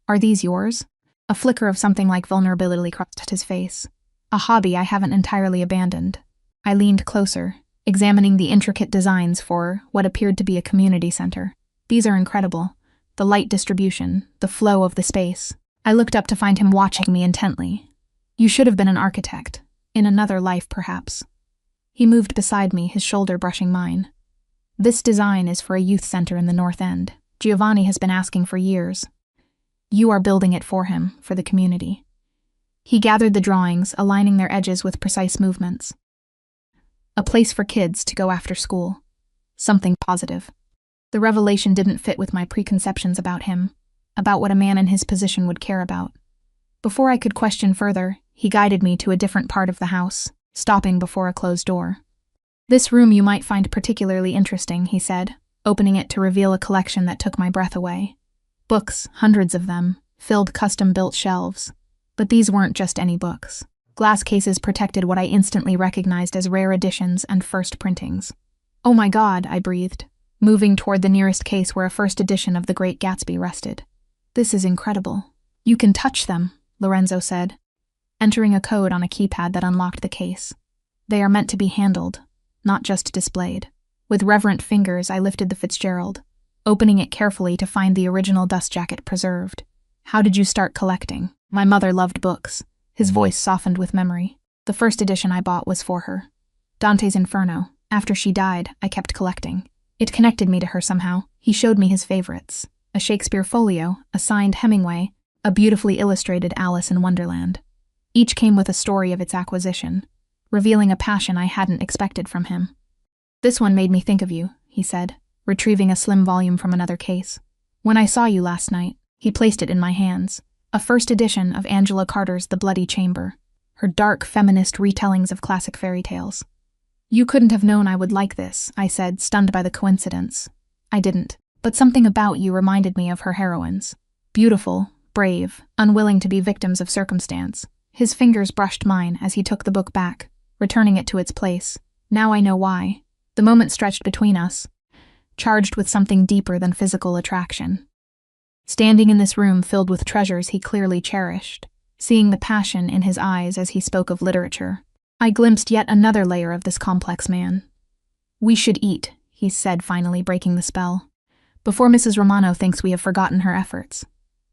"Are these yours?" A flicker of something like vulnerability crossed his face. "A hobby I haven't entirely abandoned." I leaned closer, examining the intricate designs for what appeared to be a community center. "These are incredible. The light distribution, the flow of the space." I looked up to find him watching me intently. "You should have been an architect. In another life, perhaps." He moved beside me, his shoulder brushing mine. "This design is for a youth center in the North End. Giovanni has been asking for years. You are building it for him, for the community." He gathered the drawings, aligning their edges with precise movements. "A place for kids to go after school. Something positive." The revelation didn't fit with my preconceptions about him, about what a man in his position would care about. Before I could question further, he guided me to a different part of the house, stopping before a closed door. "This room you might find particularly interesting," he said, opening it to reveal a collection that took my breath away. Books, hundreds of them, filled custom-built shelves. But these weren't just any books. Glass cases protected what I instantly recognized as rare editions and first printings. "Oh my God," I breathed, moving toward the nearest case where a first edition of The Great Gatsby rested. "This is incredible." "You can touch them," Lorenzo said, entering a code on a keypad that unlocked the case. "They are meant to be handled, not just displayed." With reverent fingers, I lifted the Fitzgerald, opening it carefully to find the original dust jacket preserved. "How did you start collecting?" "My mother loved books." His voice softened with memory. "The first edition I bought was for her. Dante's Inferno. After she died, I kept collecting. It connected me to her somehow." He showed me his favorites. A Shakespeare folio, a signed Hemingway, a beautifully illustrated Alice in Wonderland. Each came with a story of its acquisition, revealing a passion I hadn't expected from him. "This one made me think of you," he said, retrieving a slim volume from another case. "When I saw you last night," he placed it in my hands. A first edition of Angela Carter's The Bloody Chamber, her dark feminist retellings of classic fairy tales. You couldn't have known I would like this, I said, stunned by the coincidence. I didn't. But something about you reminded me of her heroines. Beautiful, brave, unwilling to be victims of circumstance. His fingers brushed mine as he took the book back, returning it to its place. Now I know why. The moment stretched between us, charged with something deeper than physical attraction. Standing in this room filled with treasures he clearly cherished, seeing the passion in his eyes as he spoke of literature, I glimpsed yet another layer of this complex man. We should eat, he said, finally breaking the spell, before Mrs. Romano thinks we have forgotten her efforts.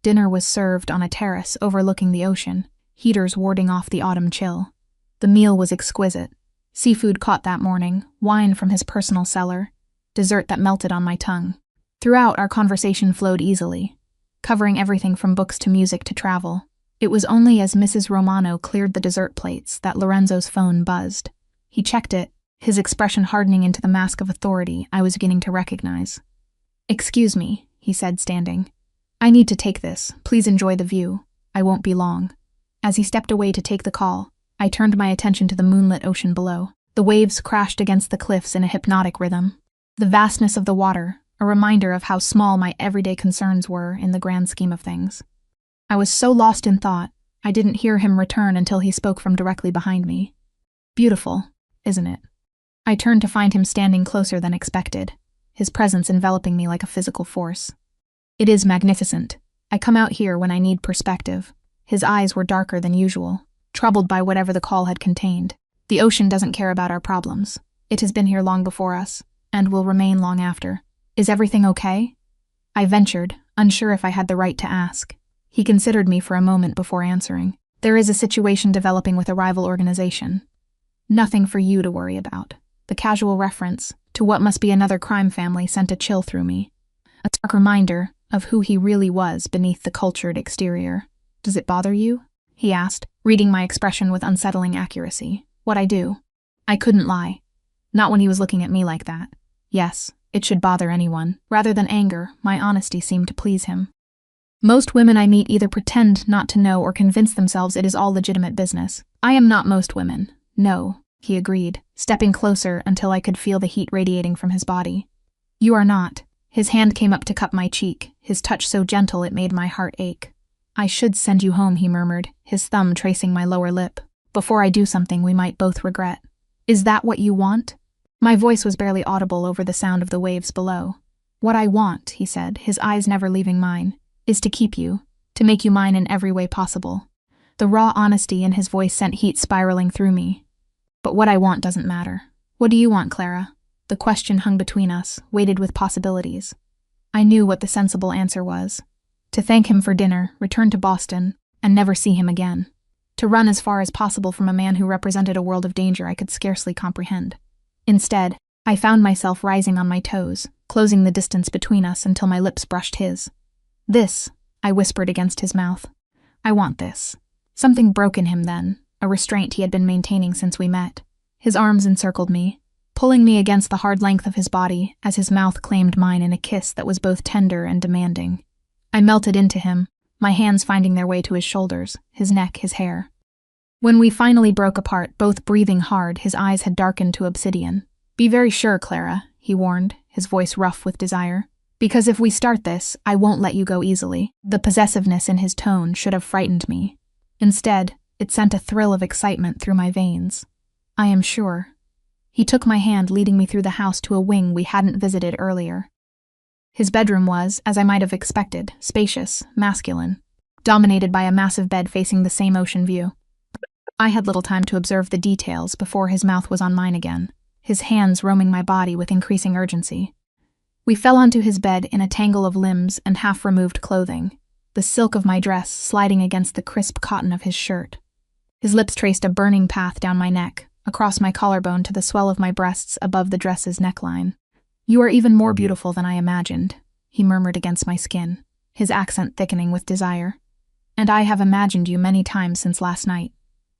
Dinner was served on a terrace overlooking the ocean, heaters warding off the autumn chill. The meal was exquisite. Seafood caught that morning, wine from his personal cellar, dessert that melted on my tongue. Throughout, our conversation flowed easily, covering everything from books to music to travel. It was only as Mrs. Romano cleared the dessert plates that Lorenzo's phone buzzed. He checked it, his expression hardening into the mask of authority I was beginning to recognize. "Excuse me," he said, standing. "I need to take this. Please enjoy the view. I won't be long." As he stepped away to take the call, I turned my attention to the moonlit ocean below. The waves crashed against the cliffs in a hypnotic rhythm. The vastness of the water, a reminder of how small my everyday concerns were in the grand scheme of things. I was so lost in thought, I didn't hear him return until he spoke from directly behind me. "Beautiful, isn't it?" I turned to find him standing closer than expected, his presence enveloping me like a physical force. "It is magnificent. I come out here when I need perspective." His eyes were darker than usual, troubled by whatever the call had contained. "The ocean doesn't care about our problems. It has been here long before us, and will remain long after. Is everything okay?" I ventured, unsure if I had the right to ask. He considered me for a moment before answering. "There is a situation developing with a rival organization. Nothing for you to worry about." The casual reference to what must be another crime family sent a chill through me, a stark reminder of who he really was beneath the cultured exterior. "Does it bother you?" he asked, reading my expression with unsettling accuracy. "What I do?" I couldn't lie. Not when he was looking at me like that. Yes, it should bother anyone. Rather than anger, my honesty seemed to please him. "Most women I meet either pretend not to know or convince themselves it is all legitimate business. I am not most women. No," he agreed, stepping closer until I could feel the heat radiating from his body. "You are not." His hand came up to cup my cheek, his touch so gentle it made my heart ache. "I should send you home," he murmured, his thumb tracing my lower lip, "before I do something we might both regret. Is that what you want?" My voice was barely audible over the sound of the waves below. "What I want," he said, his eyes never leaving mine, "is to keep you, to make you mine in every way possible." The raw honesty in his voice sent heat spiraling through me. "But what I want doesn't matter. What do you want, Clara?" The question hung between us, weighted with possibilities. I knew what the sensible answer was. To thank him for dinner, return to Boston, and never see him again. To run as far as possible from a man who represented a world of danger I could scarcely comprehend. Instead, I found myself rising on my toes, closing the distance between us until my lips brushed his. "This," I whispered against his mouth. "I want this." Something broke in him then, a restraint he had been maintaining since we met. His arms encircled me, pulling me against the hard length of his body as his mouth claimed mine in a kiss that was both tender and demanding. I melted into him, my hands finding their way to his shoulders, his neck, his hair. When we finally broke apart, both breathing hard, his eyes had darkened to obsidian. "Be very sure, Clara," he warned, his voice rough with desire. "Because if we start this, I won't let you go easily." The possessiveness in his tone should have frightened me. Instead, it sent a thrill of excitement through my veins. "I am sure." He took my hand, leading me through the house to a wing we hadn't visited earlier. His bedroom was, as I might have expected, spacious, masculine, dominated by a massive bed facing the same ocean view. I had little time to observe the details before his mouth was on mine again, his hands roaming my body with increasing urgency. We fell onto his bed in a tangle of limbs and half-removed clothing, the silk of my dress sliding against the crisp cotton of his shirt. His lips traced a burning path down my neck, across my collarbone to the swell of my breasts above the dress's neckline. "You are even more beautiful than I imagined," he murmured against my skin, his accent thickening with desire. "And I have imagined you many times since last night."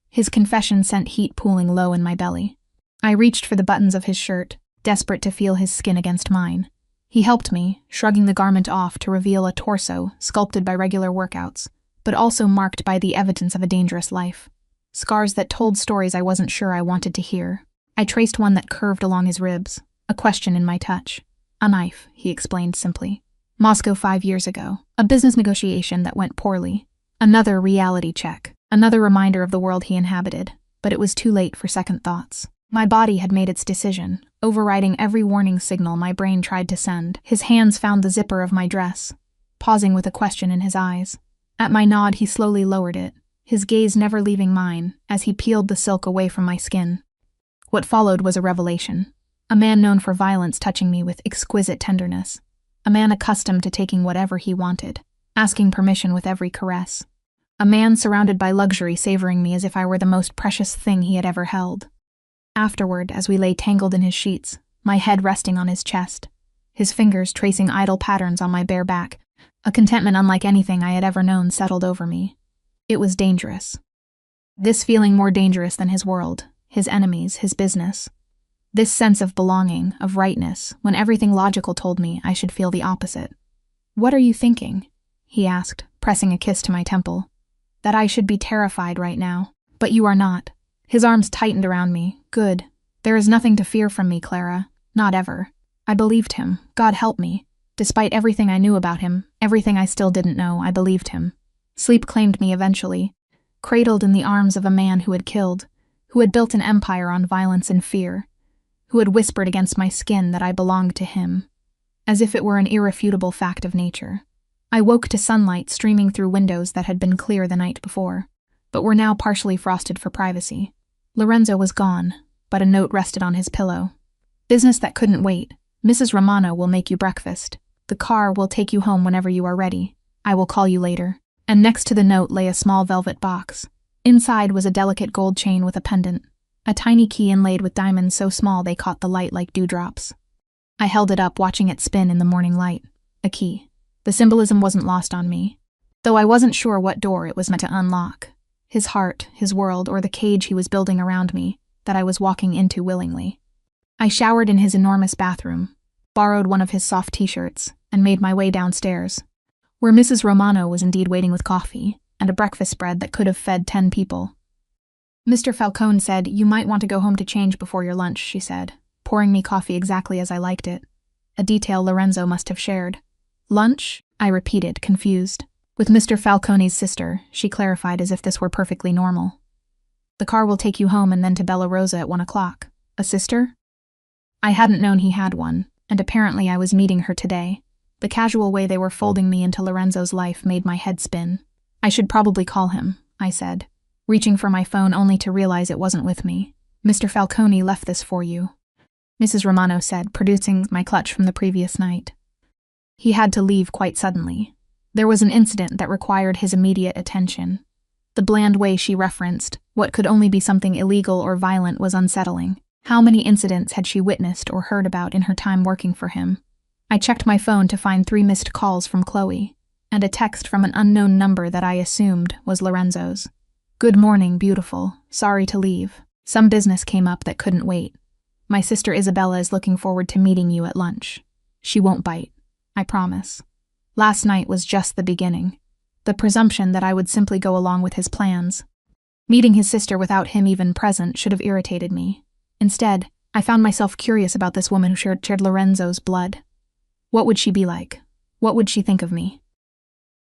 His confession sent heat pooling low in my belly. I reached for the buttons of his shirt, desperate to feel his skin against mine. He helped me, shrugging the garment off to reveal a torso sculpted by regular workouts, but also marked by the evidence of a dangerous life. Scars that told stories I wasn't sure I wanted to hear. I traced one that curved along his ribs, a question in my touch. A knife, he explained simply. Moscow 5 years ago. A business negotiation that went poorly. Another reality check. Another reminder of the world he inhabited. But it was too late for second thoughts. My body had made its decision, overriding every warning signal my brain tried to send. His hands found the zipper of my dress, pausing with a question in his eyes. At my nod, he slowly lowered it, his gaze never leaving mine as he peeled the silk away from my skin. What followed was a revelation. A man known for violence touching me with exquisite tenderness. A man accustomed to taking whatever he wanted, asking permission with every caress. A man surrounded by luxury savoring me as if I were the most precious thing he had ever held. Afterward, as we lay tangled in his sheets, my head resting on his chest, his fingers tracing idle patterns on my bare back, a contentment unlike anything I had ever known settled over me. It was dangerous. This feeling more dangerous than his world, his enemies, his business. This sense of belonging, of rightness, when everything logical told me I should feel the opposite. "What are you thinking?" he asked, pressing a kiss to my temple. "That I should be terrified right now. But you are not." His arms tightened around me. "Good. There is nothing to fear from me, Clara. Not ever." I believed him. God help me. Despite everything I knew about him, everything I still didn't know, I believed him. Sleep claimed me eventually, cradled in the arms of a man who had killed, who had built an empire on violence and fear, who had whispered against my skin that I belonged to him, as if it were an irrefutable fact of nature. I woke to sunlight streaming through windows that had been clear the night before, but were now partially frosted for privacy. Lorenzo was gone, but a note rested on his pillow. "Business that couldn't wait. Mrs. Romano will make you breakfast. The car will take you home whenever you are ready. I will call you later." And next to the note lay a small velvet box. Inside was a delicate gold chain with a pendant, a tiny key inlaid with diamonds so small they caught the light like dewdrops. I held it up, watching it spin in the morning light. A key. The symbolism wasn't lost on me, though I wasn't sure what door it was meant to unlock. His heart, his world, or the cage he was building around me, that I was walking into willingly. I showered in his enormous bathroom, borrowed one of his soft t-shirts, and made my way downstairs, where Mrs. Romano was indeed waiting with coffee and a breakfast spread that could have fed 10 people. "Mr. Falcone said you might want to go home to change before your lunch," she said, pouring me coffee exactly as I liked it, a detail Lorenzo must have shared. "Lunch?" I repeated, confused. "With Mr. Falcone's sister," she clarified as if this were perfectly normal. "The car will take you home and then to Bella Rosa at 1 o'clock. A sister?" I hadn't known he had one, and apparently I was meeting her today. The casual way they were folding me into Lorenzo's life made my head spin. "I should probably call him," I said, reaching for my phone only to realize it wasn't with me. "Mr. Falcone left this for you," Mrs. Romano said, producing my clutch from the previous night. He had to leave quite suddenly. There was an incident that required his immediate attention. The bland way she referenced what could only be something illegal or violent was unsettling. How many incidents had she witnessed or heard about in her time working for him? I checked my phone to find 3 missed calls from Chloe, and a text from an unknown number that I assumed was Lorenzo's. "Good morning, beautiful. Sorry to leave. Some business came up that couldn't wait. My sister Isabella is looking forward to meeting you at lunch. She won't bite. I promise." Last night was just the beginning. The presumption that I would simply go along with his plans. Meeting his sister without him even present should have irritated me. Instead, I found myself curious about this woman who shared Lorenzo's blood. What would she be like? What would she think of me?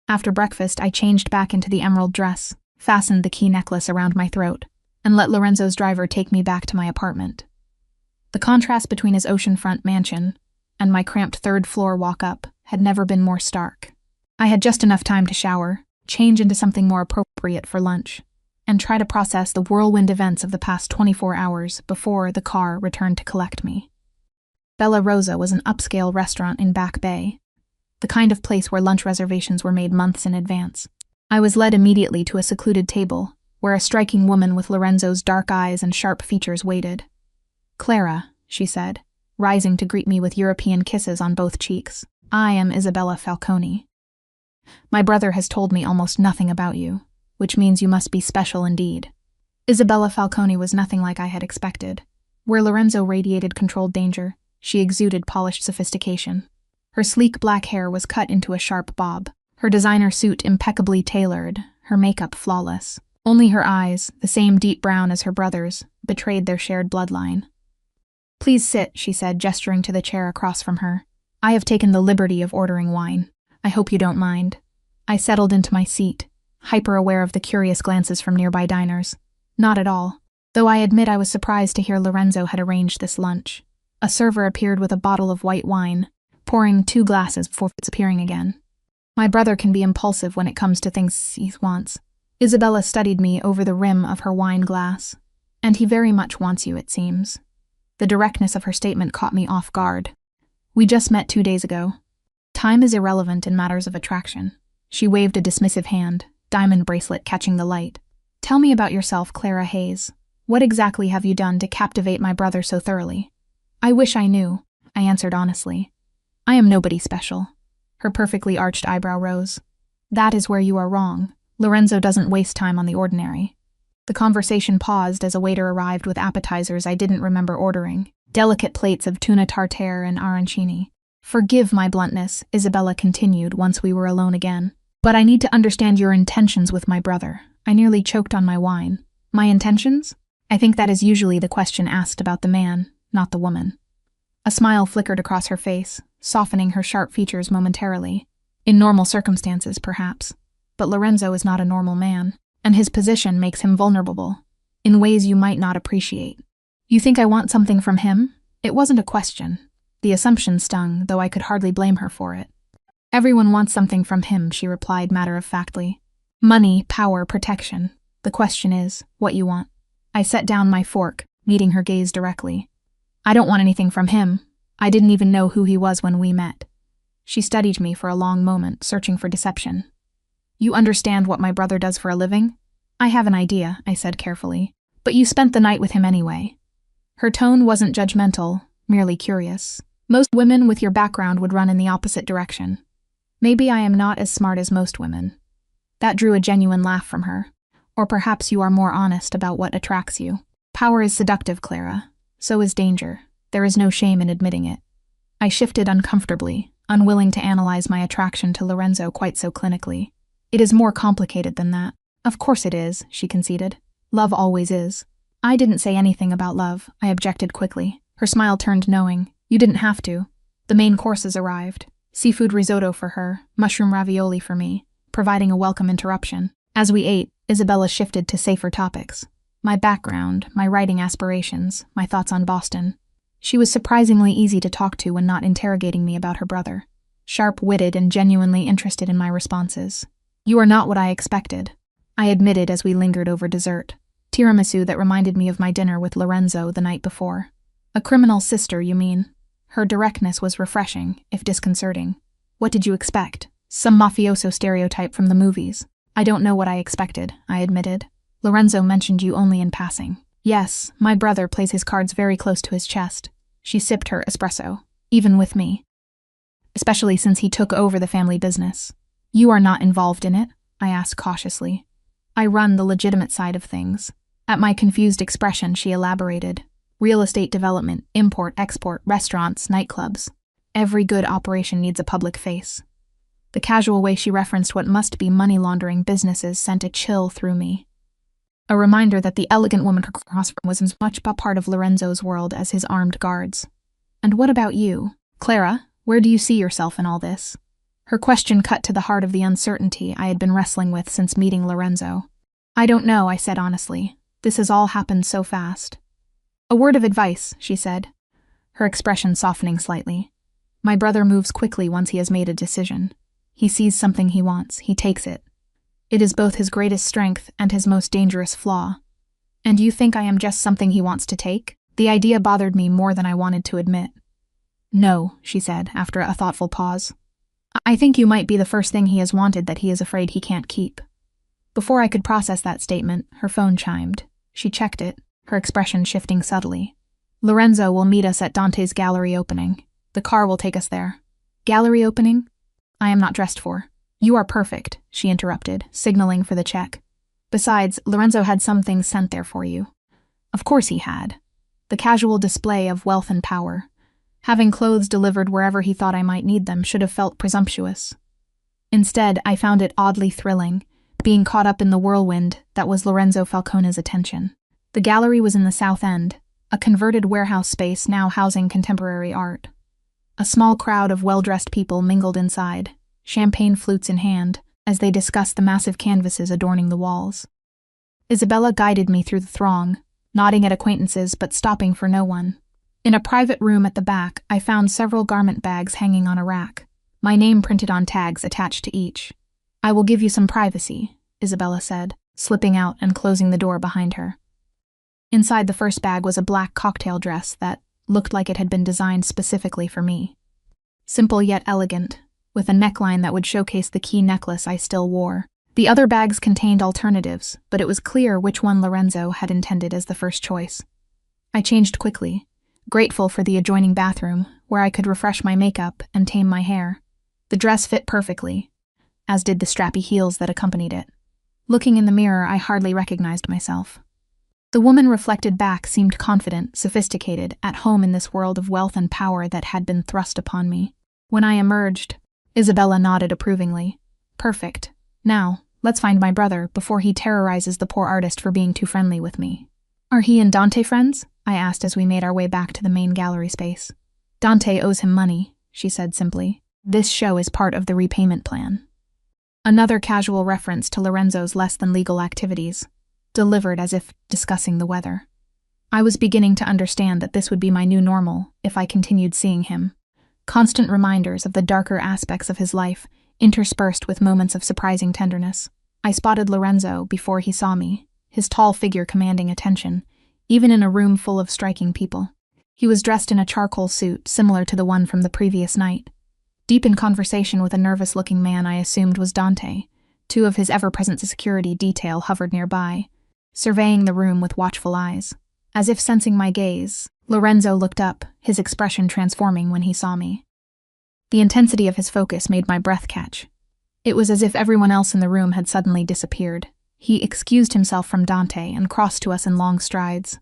After breakfast, I changed back into the emerald dress, fastened the key necklace around my throat, and let Lorenzo's driver take me back to my apartment. The contrast between his oceanfront mansion and my cramped 3rd floor walk-up had never been more stark. I had just enough time to shower, change into something more appropriate for lunch, and try to process the whirlwind events of the past 24 hours before the car returned to collect me. Bella Rosa was an upscale restaurant in Back Bay, the kind of place where lunch reservations were made months in advance. I was led immediately to a secluded table, where a striking woman with Lorenzo's dark eyes and sharp features waited. "Clara," she said, rising to greet me with European kisses on both cheeks. "I am Isabella Falcone. My brother has told me almost nothing about you, which means you must be special indeed." Isabella Falcone was nothing like I had expected. Where Lorenzo radiated controlled danger, she exuded polished sophistication. Her sleek black hair was cut into a sharp bob, her designer suit impeccably tailored, her makeup flawless. Only her eyes, the same deep brown as her brother's, betrayed their shared bloodline. Please sit, she said, gesturing to the chair across from her. I have taken the liberty of ordering wine. I hope you don't mind. I settled into my seat, hyper-aware of the curious glances from nearby diners. Not at all, though I admit I was surprised to hear Lorenzo had arranged this lunch. A server appeared with a bottle of white wine, pouring 2 glasses before disappearing again. My brother can be impulsive when it comes to things he wants. Isabella studied me over the rim of her wine glass. And he very much wants you, it seems. The directness of her statement caught me off guard. We just met 2 days ago. Time is irrelevant in matters of attraction. She waved a dismissive hand, diamond bracelet catching the light. Tell me about yourself, Clara Hayes. What exactly have you done to captivate my brother so thoroughly? I wish I knew, I answered honestly. I am nobody special. Her perfectly arched eyebrow rose. That is where you are wrong. Lorenzo doesn't waste time on the ordinary. The conversation paused as a waiter arrived with appetizers I didn't remember ordering, delicate plates of tuna tartare and arancini. Forgive my bluntness, Isabella continued once we were alone again. But I need to understand your intentions with my brother. I nearly choked on my wine. My intentions? I think that is usually the question asked about the man, not the woman. A smile flickered across her face, softening her sharp features momentarily. In normal circumstances, perhaps. But Lorenzo is not a normal man, and his position makes him vulnerable, in ways you might not appreciate. You think I want something from him? It wasn't a question. The assumption stung, though I could hardly blame her for it. Everyone wants something from him, she replied matter-of-factly. Money, power, protection. The question is, what you want. I set down my fork, meeting her gaze directly. I don't want anything from him. I didn't even know who he was when we met. She studied me for a long moment, searching for deception. You understand what my brother does for a living? I have an idea, I said carefully. But you spent the night with him anyway. Her tone wasn't judgmental, merely curious. Most women with your background would run in the opposite direction. Maybe I am not as smart as most women. That drew a genuine laugh from her. Or perhaps you are more honest about what attracts you. Power is seductive, Clara. So is danger. There is no shame in admitting it. I shifted uncomfortably, unwilling to analyze my attraction to Lorenzo quite so clinically. It is more complicated than that. Of course it is, she conceded. Love always is. I didn't say anything about love, I objected quickly. Her smile turned knowing. You didn't have to. The main courses arrived. Seafood risotto for her, mushroom ravioli for me, providing a welcome interruption. As we ate, Isabella shifted to safer topics. My background, my writing aspirations, my thoughts on Boston. She was surprisingly easy to talk to when not interrogating me about her brother. Sharp-witted and genuinely interested in my responses. You are not what I expected, I admitted as we lingered over dessert. Tiramisu that reminded me of my dinner with Lorenzo the night before. A criminal sister, you mean? Her directness was refreshing, if disconcerting. What did you expect? Some mafioso stereotype from the movies. I don't know what I expected, I admitted. Lorenzo mentioned you only in passing. Yes, my brother plays his cards very close to his chest. She sipped her espresso, even with me. Especially since he took over the family business. You are not involved in it? I asked cautiously. I run the legitimate side of things. At my confused expression, she elaborated. Real estate development, import, export, restaurants, nightclubs. Every good operation needs a public face. The casual way she referenced what must be money laundering businesses sent a chill through me. A reminder that the elegant woman across from was as much a part of Lorenzo's world as his armed guards. And what about you? Clara, where do you see yourself in all this? Her question cut to the heart of the uncertainty I had been wrestling with since meeting Lorenzo. I don't know, I said honestly. This has all happened so fast. A word of advice, she said, her expression softening slightly. My brother moves quickly once he has made a decision. He sees something he wants, he takes it. It is both his greatest strength and his most dangerous flaw. And you think I am just something he wants to take? The idea bothered me more than I wanted to admit. No, she said, after a thoughtful pause. I think you might be the first thing he has wanted that he is afraid he can't keep. Before I could process that statement, her phone chimed. She checked it, her expression shifting subtly. Lorenzo will meet us at Dante's gallery opening. The car will take us there. Gallery opening? I am not dressed for. You are perfect, she interrupted, signaling for the check. Besides, Lorenzo had some things sent there for you. Of course he had. The casual display of wealth and power. Having clothes delivered wherever he thought I might need them should have felt presumptuous. Instead, I found it oddly thrilling, being caught up in the whirlwind that was Lorenzo Falcone's attention. The gallery was in the South End, a converted warehouse space now housing contemporary art. A small crowd of well-dressed people mingled inside, champagne flutes in hand, as they discussed the massive canvases adorning the walls. Isabella guided me through the throng, nodding at acquaintances but stopping for no one. In a private room at the back, I found several garment bags hanging on a rack, my name printed on tags attached to each. "I will give you some privacy," Isabella said, slipping out and closing the door behind her. Inside the first bag was a black cocktail dress that looked like it had been designed specifically for me. Simple yet elegant, with a neckline that would showcase the key necklace I still wore. The other bags contained alternatives, but it was clear which one Lorenzo had intended as the first choice. I changed quickly, grateful for the adjoining bathroom, where I could refresh my makeup and tame my hair. The dress fit perfectly, as did the strappy heels that accompanied it. Looking in the mirror, I hardly recognized myself. The woman reflected back seemed confident, sophisticated, at home in this world of wealth and power that had been thrust upon me. When I emerged, Isabella nodded approvingly. "Perfect. Now, let's find my brother before he terrorizes the poor artist for being too friendly with me." "Are he and Dante friends?" I asked as we made our way back to the main gallery space. "Dante owes him money," she said simply. "This show is part of the repayment plan." Another casual reference to Lorenzo's less-than-legal activities, delivered as if discussing the weather. I was beginning to understand that this would be my new normal if I continued seeing him. Constant reminders of the darker aspects of his life, interspersed with moments of surprising tenderness. I spotted Lorenzo before he saw me, his tall figure commanding attention, even in a room full of striking people. He was dressed in a charcoal suit similar to the one from the previous night. Deep in conversation with a nervous-looking man I assumed was Dante, two of his ever-present security detail hovered nearby, surveying the room with watchful eyes. As if sensing my gaze, Lorenzo looked up, his expression transforming when he saw me. The intensity of his focus made my breath catch. It was as if everyone else in the room had suddenly disappeared. He excused himself from Dante and crossed to us in long strides.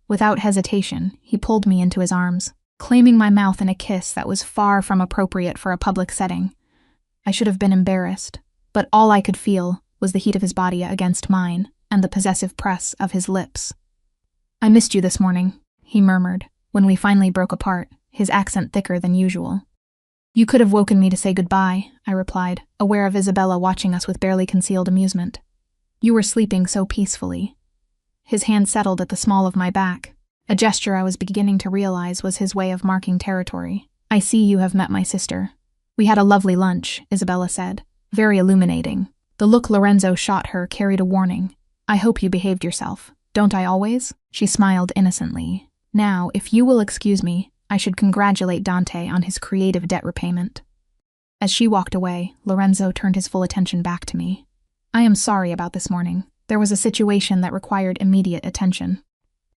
Without hesitation, he pulled me into his arms, claiming my mouth in a kiss that was far from appropriate for a public setting. I should have been embarrassed, but all I could feel was the heat of his body against mine and the possessive press of his lips. "I missed you this morning," he murmured, when we finally broke apart, his accent thicker than usual. "You could have woken me to say goodbye," I replied, aware of Isabella watching us with barely concealed amusement. "You were sleeping so peacefully." His hand settled at the small of my back, a gesture I was beginning to realize was his way of marking territory. "I see you have met my sister." "We had a lovely lunch," Isabella said, very illuminating. The look Lorenzo shot her carried a warning. "I hope you behaved yourself. Don't I always?" She smiled innocently. "Now, if you will excuse me, I should congratulate Dante on his creative debt repayment." As she walked away, Lorenzo turned his full attention back to me. "I am sorry about this morning. There was a situation that required immediate attention."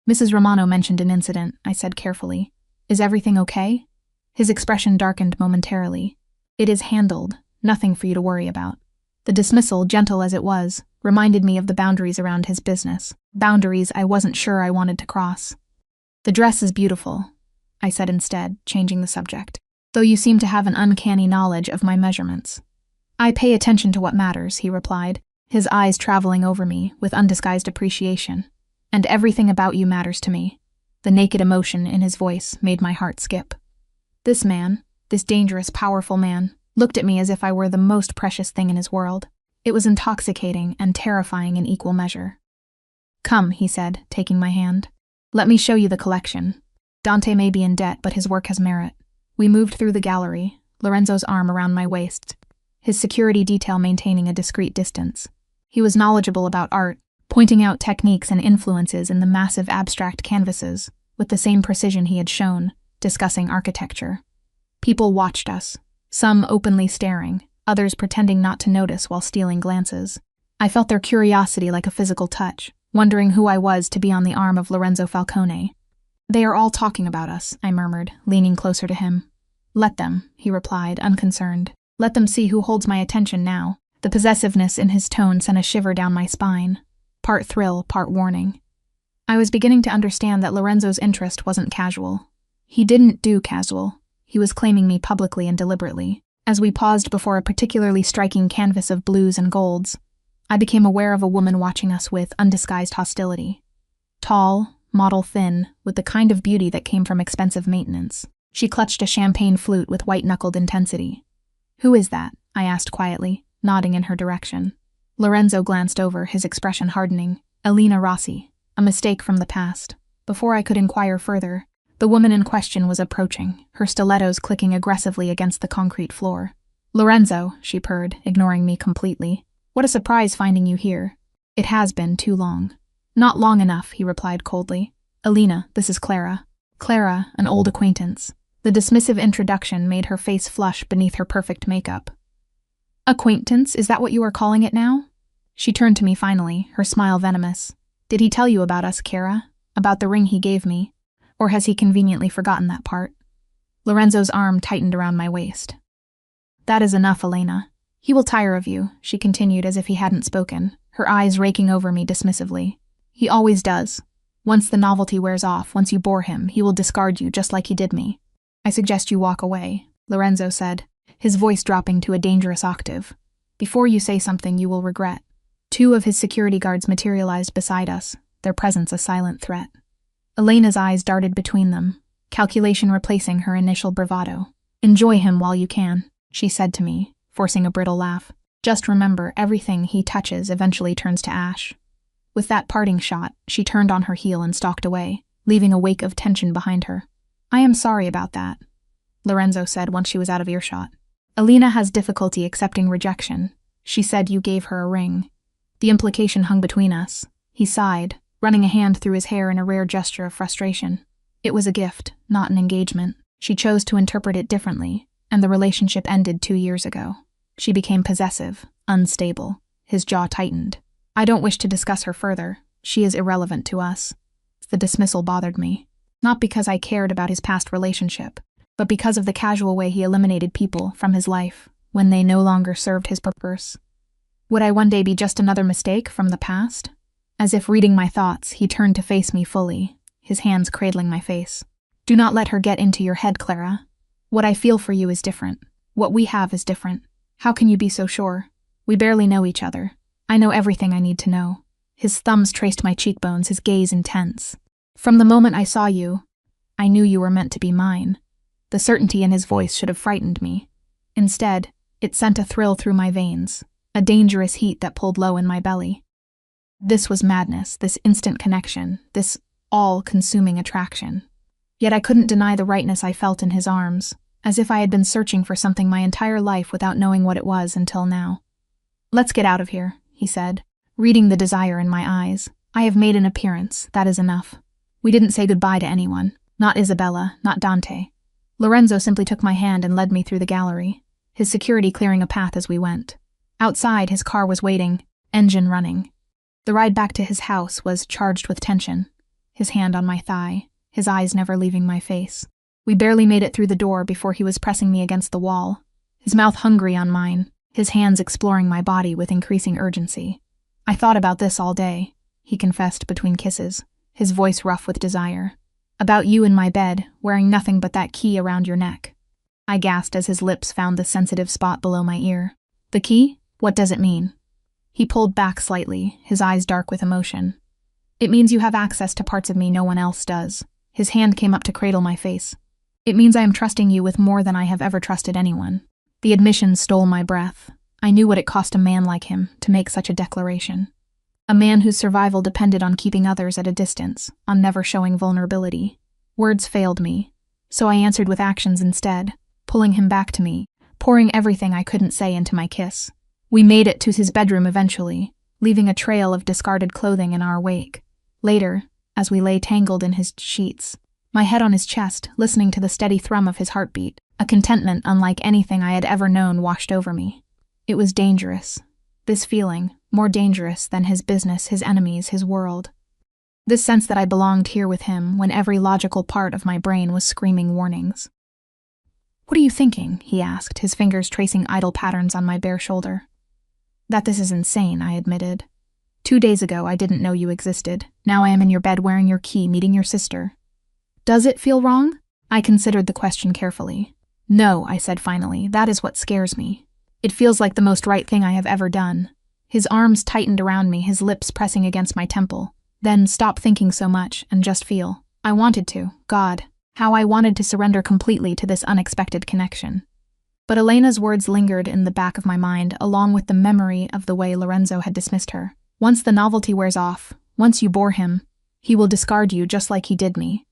"Mrs. Romano mentioned an incident," I said carefully. "Is everything okay?" His expression darkened momentarily. "It is handled. Nothing for you to worry about." The dismissal, gentle as it was, reminded me of the boundaries around his business. Boundaries I wasn't sure I wanted to cross. "The dress is beautiful," I said instead, changing the subject, "though you seem to have an uncanny knowledge of my measurements." "I pay attention to what matters," he replied, his eyes traveling over me with undisguised appreciation. "And everything about you matters to me." The naked emotion in his voice made my heart skip. This man, this dangerous, powerful man, looked at me as if I were the most precious thing in his world. It was intoxicating and terrifying in equal measure. "Come," he said, taking my hand. "Let me show you the collection. Dante may be in debt, but his work has merit." We moved through the gallery, Lorenzo's arm around my waist, his security detail maintaining a discreet distance. He was knowledgeable about art, pointing out techniques and influences in the massive abstract canvases, with the same precision he had shown, discussing architecture. People watched us, some openly staring, others pretending not to notice while stealing glances. I felt their curiosity like a physical touch, wondering who I was to be on the arm of Lorenzo Falcone. "They are all talking about us," I murmured, leaning closer to him. "Let them," he replied, unconcerned. "Let them see who holds my attention now." The possessiveness in his tone sent a shiver down my spine, part thrill, part warning. I was beginning to understand that Lorenzo's interest wasn't casual. He didn't do casual. He was claiming me publicly and deliberately. As we paused before a particularly striking canvas of blues and golds, I became aware of a woman watching us with undisguised hostility. Tall, model thin, with the kind of beauty that came from expensive maintenance. She clutched a champagne flute with white-knuckled intensity. "Who is that?" I asked quietly, nodding in her direction. Lorenzo glanced over, his expression hardening. "Elena Rossi, a mistake from the past." Before I could inquire further, the woman in question was approaching, her stilettos clicking aggressively against the concrete floor. "Lorenzo," she purred, ignoring me completely. "What a surprise finding you here. It has been too long." "Not long enough," he replied coldly. "Elena, this is Clara." Clara, an old acquaintance. The dismissive introduction made her face flush beneath her perfect makeup. "Acquaintance, is that what you are calling it now?" She turned to me finally, her smile venomous. "Did he tell you about us, Kara? About the ring he gave me? Or has he conveniently forgotten that part?" Lorenzo's arm tightened around my waist. "That is enough, Elena. He will tire of you," she continued as if he hadn't spoken, her eyes raking over me dismissively. "He always does. Once the novelty wears off, once you bore him, he will discard you just like he did me." "I suggest you walk away," Lorenzo said, his voice dropping to a dangerous octave. "Before you say something you will regret." 2 of his security guards materialized beside us, their presence a silent threat. Elena's eyes darted between them, calculation replacing her initial bravado. "Enjoy him while you can," she said to me, forcing a brittle laugh. "Just remember, everything he touches eventually turns to ash." With that parting shot, she turned on her heel and stalked away, leaving a wake of tension behind her. "I am sorry about that," Lorenzo said once she was out of earshot. "Elena has difficulty accepting rejection. She said you gave her a ring." The implication hung between us. He sighed, running a hand through his hair in a rare gesture of frustration. "It was a gift, not an engagement. She chose to interpret it differently, and the relationship ended 2 years ago. She became possessive, unstable." His jaw tightened. "I don't wish to discuss her further. She is irrelevant to us." The dismissal bothered me. Not because I cared about his past relationship, but because of the casual way he eliminated people from his life when they no longer served his purpose. Would I one day be just another mistake from the past? As if reading my thoughts, he turned to face me fully, his hands cradling my face. "Do not let her get into your head, Clara. What I feel for you is different. What we have is different. How can you be so sure? We barely know each other. I know everything I need to know." His thumbs traced my cheekbones, his gaze intense. "From the moment I saw you, I knew you were meant to be mine." The certainty in his voice should have frightened me. Instead, it sent a thrill through my veins, a dangerous heat that pulled low in my belly. This was madness, this instant connection, this all-consuming attraction. Yet I couldn't deny the rightness I felt in his arms, as if I had been searching for something my entire life without knowing what it was until now. "Let's get out of here," he said, reading the desire in my eyes. "I have made an appearance, that is enough." We didn't say goodbye to anyone, not Isabella, not Dante. Lorenzo simply took my hand and led me through the gallery, his security clearing a path as we went. Outside, his car was waiting, engine running. The ride back to his house was charged with tension, his hand on my thigh, his eyes never leaving my face. We barely made it through the door before he was pressing me against the wall, his mouth hungry on mine, his hands exploring my body with increasing urgency. "I thought about this all day," he confessed between kisses, his voice rough with desire. "About you in my bed, wearing nothing but that key around your neck." I gasped as his lips found the sensitive spot below my ear. "The key? What does it mean?" He pulled back slightly, his eyes dark with emotion. "It means you have access to parts of me no one else does." His hand came up to cradle my face. "It means I am trusting you with more than I have ever trusted anyone." The admission stole my breath. I knew what it cost a man like him to make such a declaration. A man whose survival depended on keeping others at a distance, on never showing vulnerability. Words failed me, so I answered with actions instead, pulling him back to me, pouring everything I couldn't say into my kiss. We made it to his bedroom eventually, leaving a trail of discarded clothing in our wake. Later, as we lay tangled in his sheets, my head on his chest, listening to the steady thrum of his heartbeat, a contentment unlike anything I had ever known washed over me. It was dangerous. This feeling, more dangerous than his business, his enemies, his world. This sense that I belonged here with him when every logical part of my brain was screaming warnings. "What are you thinking?" he asked, his fingers tracing idle patterns on my bare shoulder. "That this is insane," I admitted. 2 days ago I didn't know you existed. Now I am in your bed wearing your key, meeting your sister. Does it feel wrong? I considered the question carefully. "No," I said finally, "that is what scares me. It feels like the most right thing I have ever done." His arms tightened around me, his lips pressing against my temple. Then stop thinking so much and just feel. I wanted to. God, how I wanted to surrender completely to this unexpected connection. But Elena's words lingered in the back of my mind, along with the memory of the way Lorenzo had dismissed her. Once the novelty wears off, once you bore him, he will discard you just like he did me.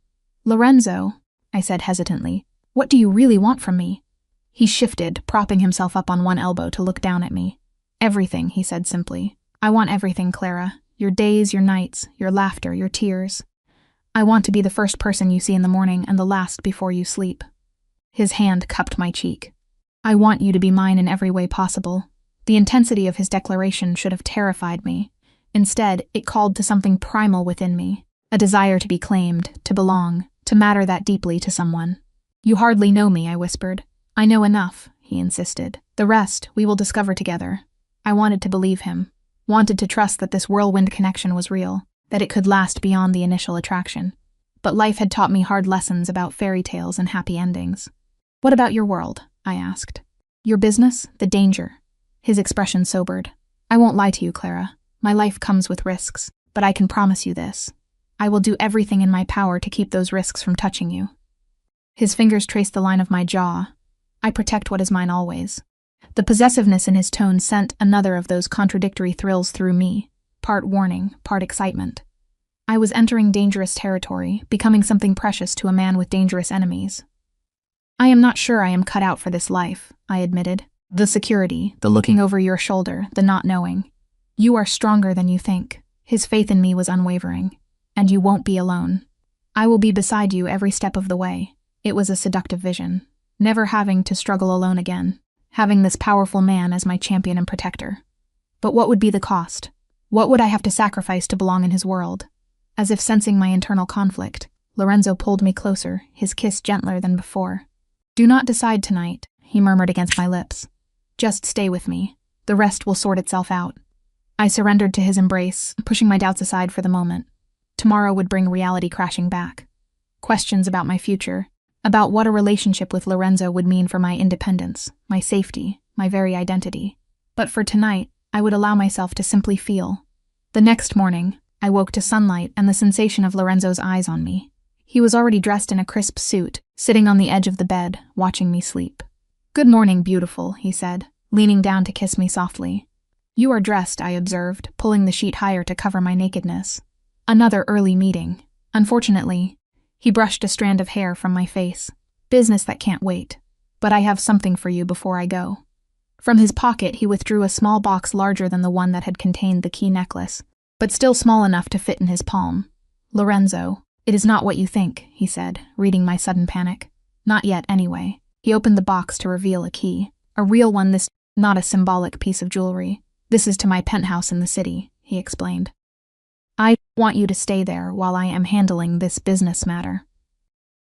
Lorenzo, I said hesitantly, what do you really want from me? He shifted, propping himself up on one elbow to look down at me. Everything, he said simply. I want everything, Clara. Your days, your nights, your laughter, your tears. I want to be the first person you see in the morning and the last before you sleep. His hand cupped my cheek. I want you to be mine in every way possible. The intensity of his declaration should have terrified me. Instead, it called to something primal within me, a desire to be claimed, to belong, to matter that deeply to someone. You hardly know me, I whispered. I know enough, he insisted. The rest we will discover together. I wanted to believe him, wanted to trust that this whirlwind connection was real, that it could last beyond the initial attraction. But life had taught me hard lessons about fairy tales and happy endings. What about your world? I asked. Your business? The danger. His expression sobered. I won't lie to you, Clara. My life comes with risks, but I can promise you this. I will do everything in my power to keep those risks from touching you. His fingers traced the line of my jaw. I protect what is mine always. The possessiveness in his tone sent another of those contradictory thrills through me, part warning, part excitement. I was entering dangerous territory, becoming something precious to a man with dangerous enemies. I am not sure I am cut out for this life, I admitted. The security, the looking over your shoulder, the not knowing. You are stronger than you think. His faith in me was unwavering. And you won't be alone. I will be beside you every step of the way. It was a seductive vision. Never having to struggle alone again. Having this powerful man as my champion and protector. But what would be the cost? What would I have to sacrifice to belong in his world? As if sensing my internal conflict, Lorenzo pulled me closer, his kiss gentler than before. Do not decide tonight, he murmured against my lips. Just stay with me. The rest will sort itself out. I surrendered to his embrace, pushing my doubts aside for the moment. Tomorrow would bring reality crashing back. Questions about my future, about what a relationship with Lorenzo would mean for my independence, my safety, my very identity. But for tonight, I would allow myself to simply feel. The next morning, I woke to sunlight and the sensation of Lorenzo's eyes on me. He was already dressed in a crisp suit, sitting on the edge of the bed, watching me sleep. Good morning, beautiful, he said, leaning down to kiss me softly. You are dressed, I observed, pulling the sheet higher to cover my nakedness. Another early meeting. Unfortunately, he brushed a strand of hair from my face. Business that can't wait. But I have something for you before I go. From his pocket, he withdrew a small box larger than the one that had contained the key necklace, but still small enough to fit in his palm. Lorenzo, it is not what you think, he said, reading my sudden panic. Not yet, anyway. He opened the box to reveal a key. A real one, this, not a symbolic piece of jewelry. This is to my penthouse in the city, he explained. I want you to stay there while I am handling this business matter.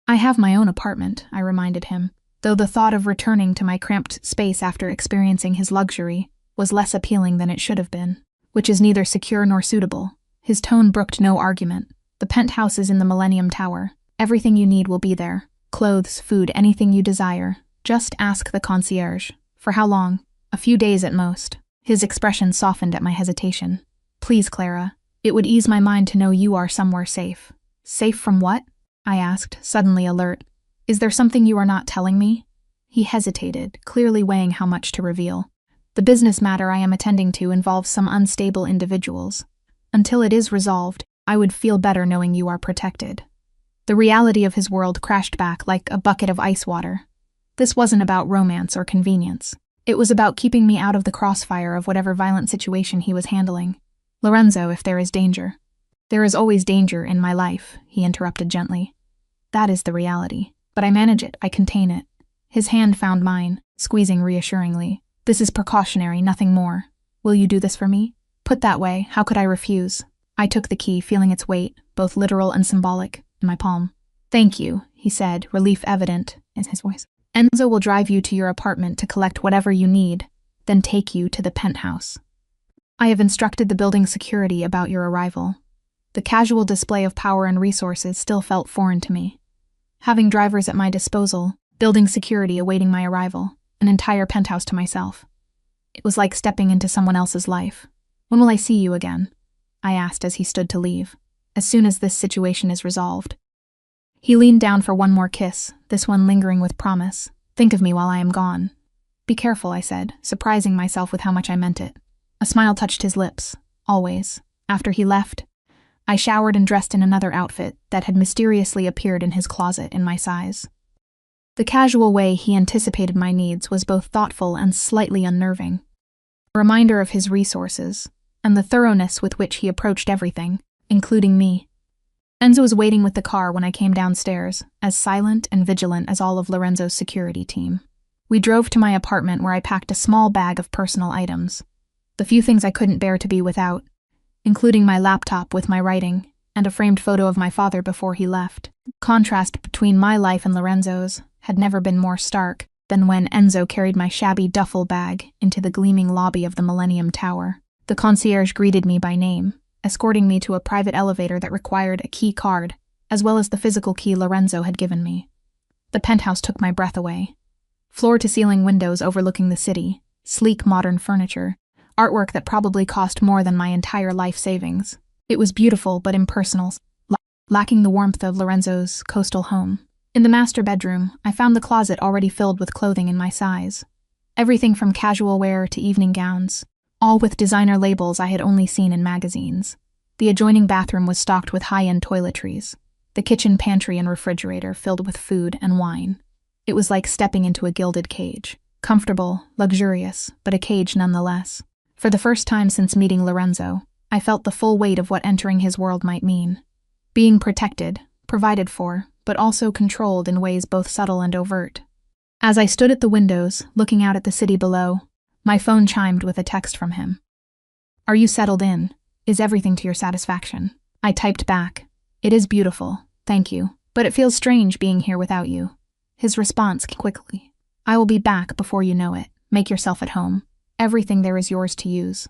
I have my own apartment, I reminded him, though the thought of returning to my cramped space after experiencing his luxury was less appealing than it should have been, which is neither secure nor suitable. His tone brooked no argument. The penthouse is in the Millennium Tower. Everything you need will be there. Clothes, food, anything you desire. Just ask the concierge. For how long? A few days at most. His expression softened at my hesitation. Please, Clara. It would ease my mind to know you are somewhere safe. Safe from what? I asked, suddenly alert. Is there something you are not telling me? He hesitated, clearly weighing how much to reveal. The business matter I am attending to involves some unstable individuals. Until it is resolved, I would feel better knowing you are protected. The reality of his world crashed back like a bucket of ice water. This wasn't about romance or convenience. It was about keeping me out of the crossfire of whatever violent situation he was handling. Lorenzo, if there is danger. There is always danger in my life, he interrupted gently. That is the reality. But I manage it, I contain it. His hand found mine, squeezing reassuringly. This is precautionary, nothing more. Will you do this for me? Put that way, how could I refuse? I took the key, feeling its weight, both literal and symbolic, in my palm. Thank you, he said, relief evident in his voice. Enzo will drive you to your apartment to collect whatever you need, then take you to the penthouse. I have instructed the building security about your arrival. The casual display of power and resources still felt foreign to me. Having drivers at my disposal, building security awaiting my arrival, an entire penthouse to myself. It was like stepping into someone else's life. When will I see you again? I asked as he stood to leave. as soon as this situation is resolved." He leaned down for one more kiss, this one lingering with promise. "Think of me while I am gone." "Be careful," I said, surprising myself with how much I meant it. A smile touched his lips. Always. After he left, I showered and dressed in another outfit that had mysteriously appeared in his closet in my size. The casual way he anticipated my needs was both thoughtful and slightly unnerving. A reminder of his resources, and the thoroughness with which he approached everything, including me. Enzo was waiting with the car when I came downstairs, as silent and vigilant as all of Lorenzo's security team. We drove to my apartment where I packed a small bag of personal items, the few things I couldn't bear to be without, including my laptop with my writing and a framed photo of my father before he left. Contrast between my life and Lorenzo's had never been more stark than when Enzo carried my shabby duffel bag into the gleaming lobby of the Millennium Tower. The concierge greeted me by name, escorting me to a private elevator that required a key card, as well as the physical key Lorenzo had given me. The penthouse took my breath away. Floor-to-ceiling windows overlooking the city, sleek modern furniture, artwork that probably cost more than my entire life savings. It was beautiful but impersonal, lacking the warmth of Lorenzo's coastal home. In the master bedroom, I found the closet already filled with clothing in my size. Everything from casual wear to evening gowns, all with designer labels I had only seen in magazines. The adjoining bathroom was stocked with high-end toiletries, the kitchen pantry and refrigerator filled with food and wine. It was like stepping into a gilded cage. Comfortable, luxurious, but a cage nonetheless. For the first time since meeting Lorenzo, I felt the full weight of what entering his world might mean. Being protected, provided for, but also controlled in ways both subtle and overt. As I stood at the windows, looking out at the city below, my phone chimed with a text from him. "Are you settled in? Is everything to your satisfaction?" I typed back, "It is beautiful, thank you, but it feels strange being here without you." His response quickly, "I will be back before you know it. Make yourself at home. Everything there is yours to use.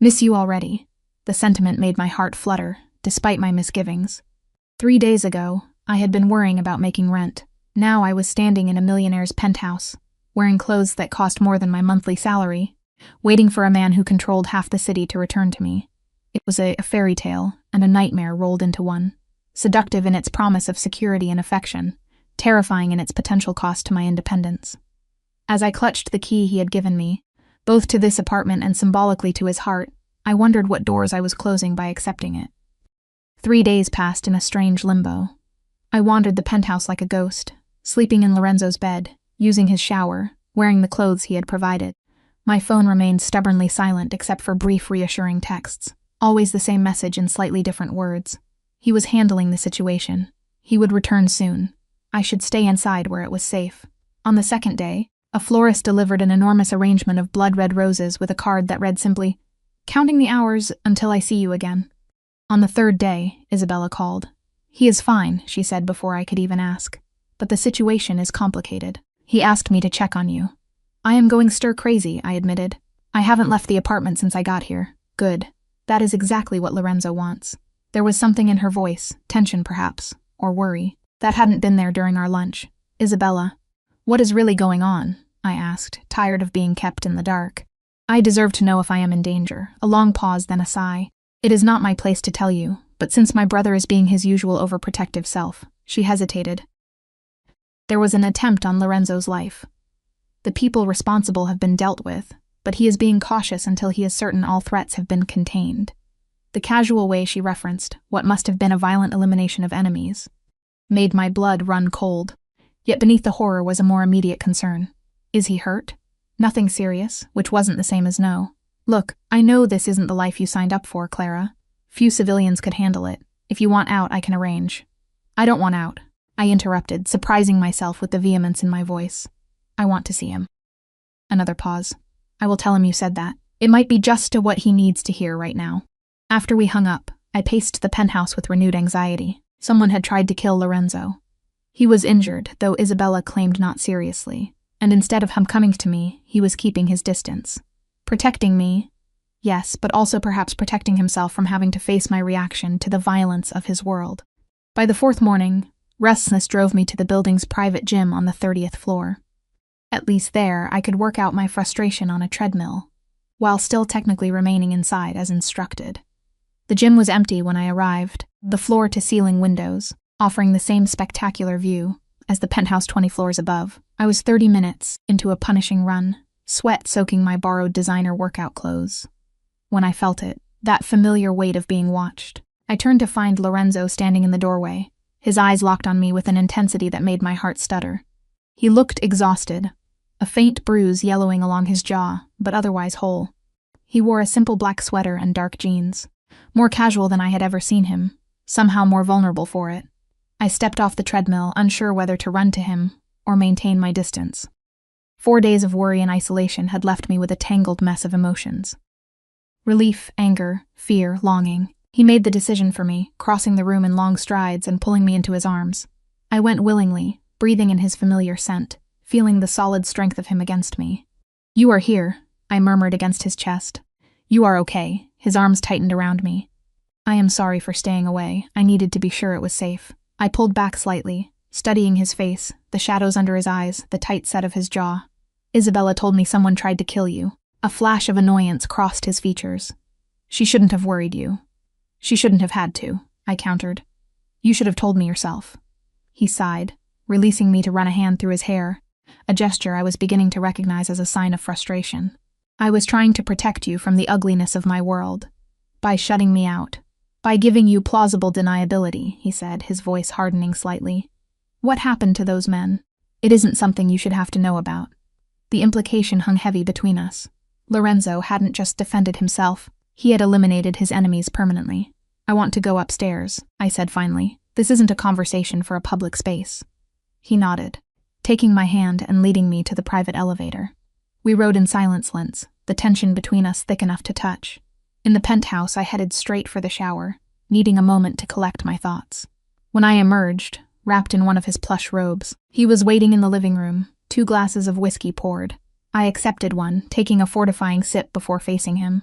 Miss you already." The sentiment made my heart flutter, despite my misgivings. 3 days ago, I had been worrying about making rent. Now I was standing in a millionaire's penthouse, wearing clothes that cost more than my monthly salary, waiting for a man who controlled half the city to return to me. It was a fairy tale and a nightmare rolled into one, seductive in its promise of security and affection, terrifying in its potential cost to my independence. As I clutched the key he had given me, both to this apartment and symbolically to his heart, I wondered what doors I was closing by accepting it. 3 days passed in a strange limbo. I wandered the penthouse like a ghost, sleeping in Lorenzo's bed, using his shower, wearing the clothes he had provided. My phone remained stubbornly silent except for brief reassuring texts, always the same message in slightly different words. He was handling the situation. He would return soon. I should stay inside where it was safe. On the second day, a florist delivered an enormous arrangement of blood-red roses with a card that read simply, "Counting the hours until I see you again." On the third day, Isabella called. "He is fine," she said before I could even ask. "But the situation is complicated. He asked me to check on you." "I am going stir-crazy," I admitted. "I haven't left the apartment since I got here." "Good. That is exactly what Lorenzo wants." There was something in her voice, tension perhaps, or worry, that hadn't been there during our lunch. "Isabella, what is really going on?" I asked, tired of being kept in the dark. "I deserve to know if I am in danger." A long pause, then a sigh. "It is not my place to tell you, but since my brother is being his usual overprotective self," she hesitated. "There was an attempt on Lorenzo's life. The people responsible have been dealt with, but he is being cautious until he is certain all threats have been contained." The casual way she referenced what must have been a violent elimination of enemies made my blood run cold. Yet beneath the horror was a more immediate concern. Is he hurt? Nothing serious, which wasn't the same as no. "Look, I know this isn't the life you signed up for, Clara. Few civilians could handle it. If you want out, I can arrange." "I don't want out," I interrupted, surprising myself with the vehemence in my voice. "I want to see him." Another pause. "I will tell him you said that. It might be just to what he needs to hear right now." After we hung up, I paced the penthouse with renewed anxiety. Someone had tried to kill Lorenzo. He was injured, though Isabella claimed not seriously, and instead of him coming to me, he was keeping his distance. Protecting me, yes, but also perhaps protecting himself from having to face my reaction to the violence of his world. By the fourth morning, restlessness drove me to the building's private gym on the 30th floor. At least there, I could work out my frustration on a treadmill, while still technically remaining inside as instructed. The gym was empty when I arrived, the floor-to-ceiling windows, offering the same spectacular view as the penthouse 20 floors above. I was 30 minutes into a punishing run, sweat soaking my borrowed designer workout clothes. When I felt it, that familiar weight of being watched, I turned to find Lorenzo standing in the doorway, his eyes locked on me with an intensity that made my heart stutter. He looked exhausted, a faint bruise yellowing along his jaw, but otherwise whole. He wore a simple black sweater and dark jeans, more casual than I had ever seen him, somehow more vulnerable for it. I stepped off the treadmill, unsure whether to run to him or maintain my distance. 4 days of worry and isolation had left me with a tangled mess of emotions. Relief, anger, fear, longing. He made the decision for me, crossing the room in long strides and pulling me into his arms. I went willingly, breathing in his familiar scent, feeling the solid strength of him against me. "You are here," I murmured against his chest. "You are okay." His arms tightened around me. "I am sorry for staying away. I needed to be sure it was safe." I pulled back slightly, studying his face, the shadows under his eyes, the tight set of his jaw. "Isabella told me someone tried to kill you." A flash of annoyance crossed his features. "She shouldn't have worried you." "She shouldn't have had to," I countered. "You should have told me yourself." He sighed, releasing me to run a hand through his hair, a gesture I was beginning to recognize as a sign of frustration. "I was trying to protect you from the ugliness of my world. By shutting me out. By giving you plausible deniability," he said, his voice hardening slightly. "What happened to those men? It isn't something you should have to know about." The implication hung heavy between us. Lorenzo hadn't just defended himself, he had eliminated his enemies permanently. "I want to go upstairs," I said finally. "This isn't a conversation for a public space." He nodded, taking my hand and leading me to the private elevator. We rode in silence, the tension between us thick enough to touch. In the penthouse, I headed straight for the shower, needing a moment to collect my thoughts. When I emerged, wrapped in one of his plush robes, he was waiting in the living room, 2 glasses of whiskey poured. I accepted one, taking a fortifying sip before facing him.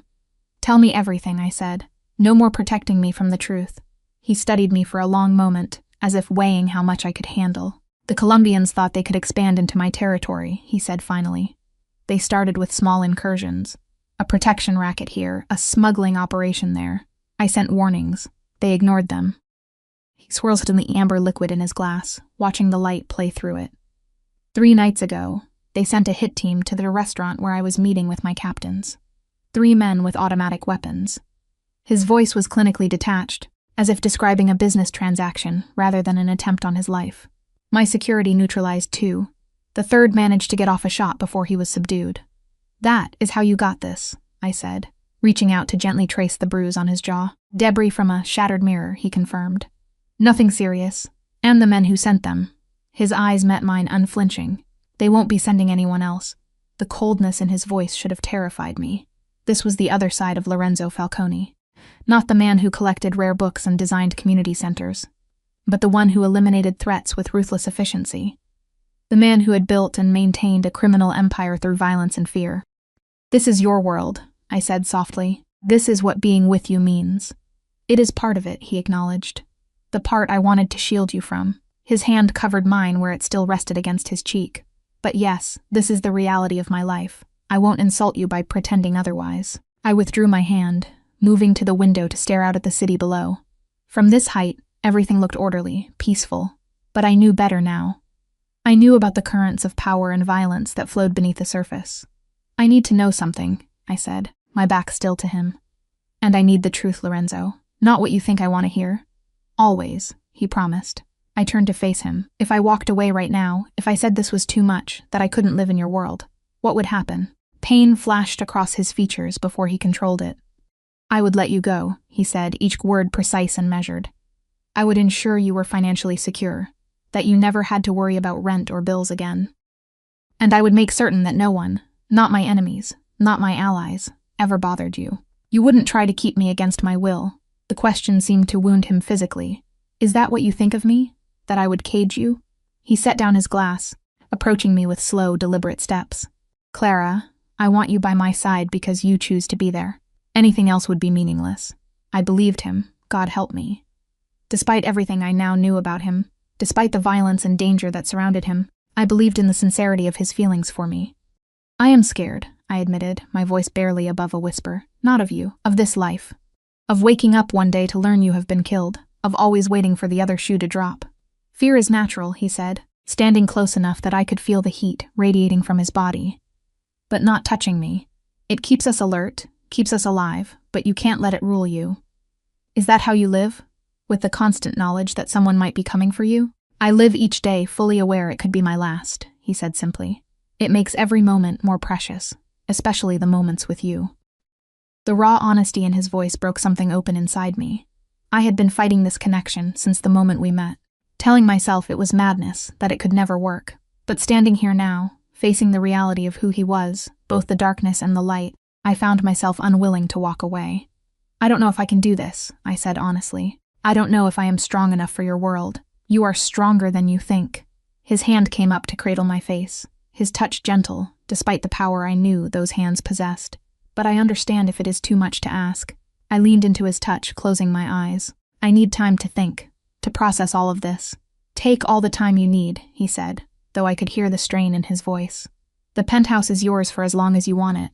"Tell me everything," I said. "No more protecting me from the truth." He studied me for a long moment, as if weighing how much I could handle. "The Colombians thought they could expand into my territory," he said finally. "They started with small incursions. A protection racket here, a smuggling operation there. I sent warnings. They ignored them." He swirled in the amber liquid in his glass, watching the light play through it. 3 nights ago, they sent a hit team to the restaurant where I was meeting with my captains. 3 men with automatic weapons. His voice was clinically detached, as if describing a business transaction rather than an attempt on his life. My security neutralized 2. The 3rd managed to get off a shot before he was subdued. "That is how you got this," I said, reaching out to gently trace the bruise on his jaw. "Debris from a shattered mirror," he confirmed. "Nothing serious. And the men who sent them." His eyes met mine unflinching. "They won't be sending anyone else." The coldness in his voice should have terrified me. This was the other side of Lorenzo Falcone. Not the man who collected rare books and designed community centers, but the one who eliminated threats with ruthless efficiency. The man who had built and maintained a criminal empire through violence and fear. "This is your world," I said softly. "This is what being with you means." "It is part of it," he acknowledged. "The part I wanted to shield you from." His hand covered mine where it still rested against his cheek. "But yes, this is the reality of my life. I won't insult you by pretending otherwise." I withdrew my hand, moving to the window to stare out at the city below. From this height, everything looked orderly, peaceful. But I knew better now. I knew about the currents of power and violence that flowed beneath the surface. "I need to know something," I said, my back still to him. "And I need the truth, Lorenzo. Not what you think I want to hear." "Always," he promised. I turned to face him. "If I walked away right now, if I said this was too much, that I couldn't live in your world, what would happen?" Pain flashed across his features before he controlled it. "I would let you go," he said, each word precise and measured. "I would ensure you were financially secure, that you never had to worry about rent or bills again. And I would make certain that no one, not my enemies, not my allies, ever bothered you. You wouldn't try to keep me against my will." The question seemed to wound him physically. "Is that what you think of me? That I would cage you?" He set down his glass, approaching me with slow, deliberate steps. "Clara, I want you by my side because you choose to be there. Anything else would be meaningless." I believed him, God help me. Despite everything I now knew about him, despite the violence and danger that surrounded him, I believed in the sincerity of his feelings for me. "I am scared," I admitted, my voice barely above a whisper. "Not of you, of this life." Of waking up one day to learn you have been killed, of always waiting for the other shoe to drop. Fear is natural, he said, standing close enough that I could feel the heat radiating from his body. But not touching me. It keeps us alert, keeps us alive, but you can't let it rule you. Is that how you live? With the constant knowledge that someone might be coming for you? I live each day fully aware it could be my last, he said simply. It makes every moment more precious, especially the moments with you. The raw honesty in his voice broke something open inside me. I had been fighting this connection since the moment we met, telling myself it was madness, that it could never work. But standing here now, facing the reality of who he was, both the darkness and the light, I found myself unwilling to walk away. I don't know if I can do this, I said honestly. I don't know if I am strong enough for your world. You are stronger than you think. His hand came up to cradle my face, his touch gentle, despite the power I knew those hands possessed. But I understand if it is too much to ask. I leaned into his touch, closing my eyes. I need time to think, to process all of this. Take all the time you need, he said, though I could hear the strain in his voice. The penthouse is yours for as long as you want it.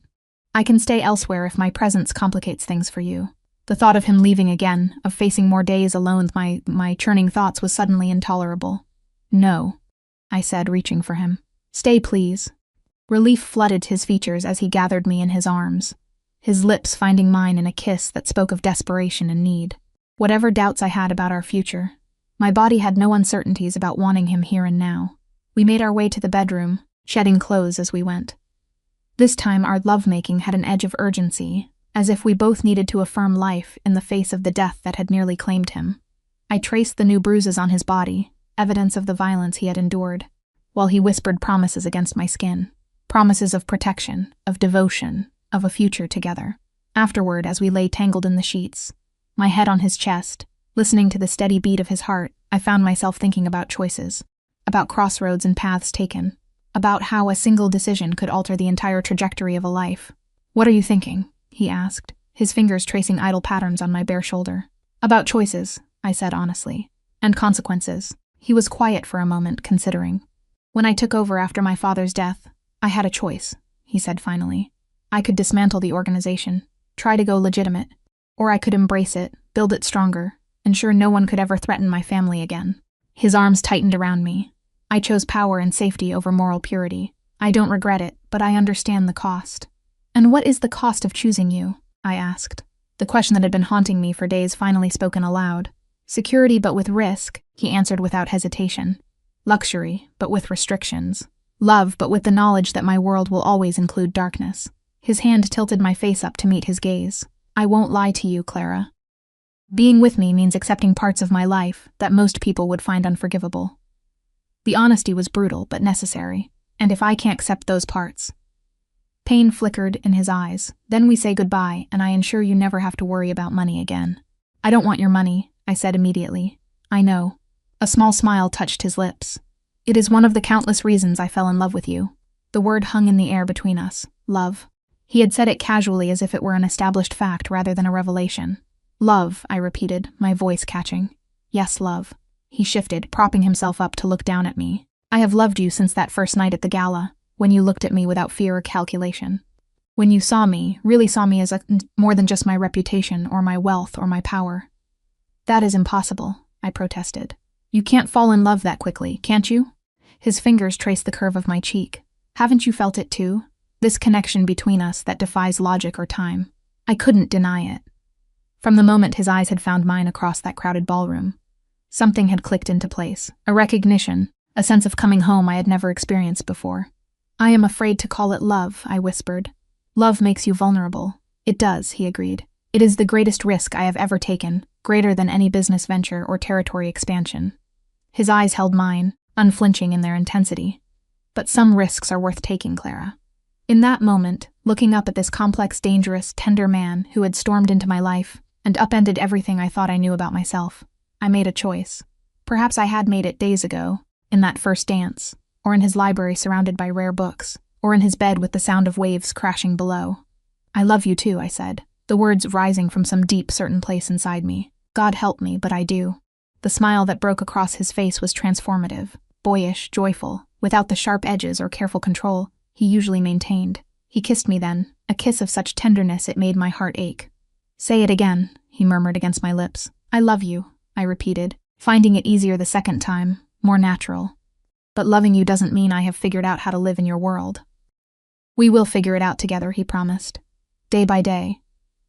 I can stay elsewhere if my presence complicates things for you. The thought of him leaving again, of facing more days alone with my churning thoughts was suddenly intolerable. No, I said, reaching for him. Stay, please. Relief flooded his features as he gathered me in his arms, his lips finding mine in a kiss that spoke of desperation and need. Whatever doubts I had about our future, my body had no uncertainties about wanting him here and now. We made our way to the bedroom, shedding clothes as we went. This time our lovemaking had an edge of urgency, as if we both needed to affirm life in the face of the death that had nearly claimed him. I traced the new bruises on his body, evidence of the violence he had endured, while he whispered promises against my skin. Promises of protection, of devotion, of a future together. Afterward, as we lay tangled in the sheets, my head on his chest, listening to the steady beat of his heart, I found myself thinking about choices, about crossroads and paths taken, about how a single decision could alter the entire trajectory of a life. What are you thinking? He asked, his fingers tracing idle patterns on my bare shoulder. About choices, I said honestly, and consequences. He was quiet for a moment, considering. When I took over after my father's death, I had a choice, he said finally. I could dismantle the organization, try to go legitimate, or I could embrace it, build it stronger, ensure no one could ever threaten my family again. His arms tightened around me. I chose power and safety over moral purity. I don't regret it, but I understand the cost. And what is the cost of choosing you? I asked. The question that had been haunting me for days finally spoken aloud. Security but with risk, he answered without hesitation. Luxury, but with restrictions. Love, but with the knowledge that my world will always include darkness. His hand tilted my face up to meet his gaze. I won't lie to you, Clara. Being with me means accepting parts of my life that most people would find unforgivable. The honesty was brutal, but necessary, and if I can't accept those parts... Pain flickered in his eyes. Then we say goodbye, and I ensure you never have to worry about money again. I don't want your money, I said immediately. I know. A small smile touched his lips. It is one of the countless reasons I fell in love with you. The word hung in the air between us. Love. He had said it casually as if it were an established fact rather than a revelation. Love, I repeated, my voice catching. Yes, love. He shifted, propping himself up to look down at me. I have loved you since that first night at the gala, when you looked at me without fear or calculation. When you saw me, really saw me as more than just my reputation or my wealth or my power. That is impossible, I protested. You can't fall in love that quickly, can't you? His fingers traced the curve of my cheek. Haven't you felt it too? This connection between us that defies logic or time. I couldn't deny it. From the moment his eyes had found mine across that crowded ballroom, something had clicked into place, a recognition, a sense of coming home I had never experienced before. I am afraid to call it love, I whispered. Love makes you vulnerable. It does, he agreed. It is the greatest risk I have ever taken, greater than any business venture or territory expansion. His eyes held mine, unflinching in their intensity. But some risks are worth taking, Clara. In that moment, looking up at this complex, dangerous, tender man who had stormed into my life and upended everything I thought I knew about myself, I made a choice. Perhaps I had made it days ago, in that first dance, or in his library surrounded by rare books, or in his bed with the sound of waves crashing below. I love you too, I said, the words rising from some deep, certain place inside me. God help me, but I do. The smile that broke across his face was transformative, boyish, joyful, without the sharp edges or careful control he usually maintained. He kissed me then, a kiss of such tenderness it made my heart ache. Say it again, he murmured against my lips. I love you, I repeated, finding it easier the second time, more natural. But loving you doesn't mean I have figured out how to live in your world. We will figure it out together, he promised. Day by day.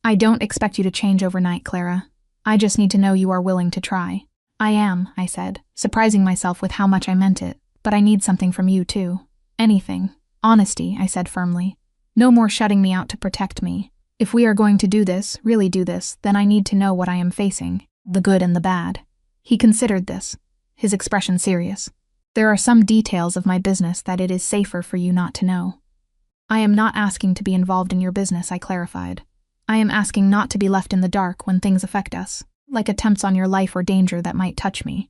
I don't expect you to change overnight, Clara. I just need to know you are willing to try. I am, I said, surprising myself with how much I meant it. But I need something from you, too. Anything. Honesty, I said firmly. No more shutting me out to protect me. If we are going to do this, really do this, then I need to know what I am facing, the good and the bad. He considered this, his expression serious. There are some details of my business that it is safer for you not to know. I am not asking to be involved in your business, I clarified. I am asking not to be left in the dark when things affect us, like attempts on your life or danger that might touch me.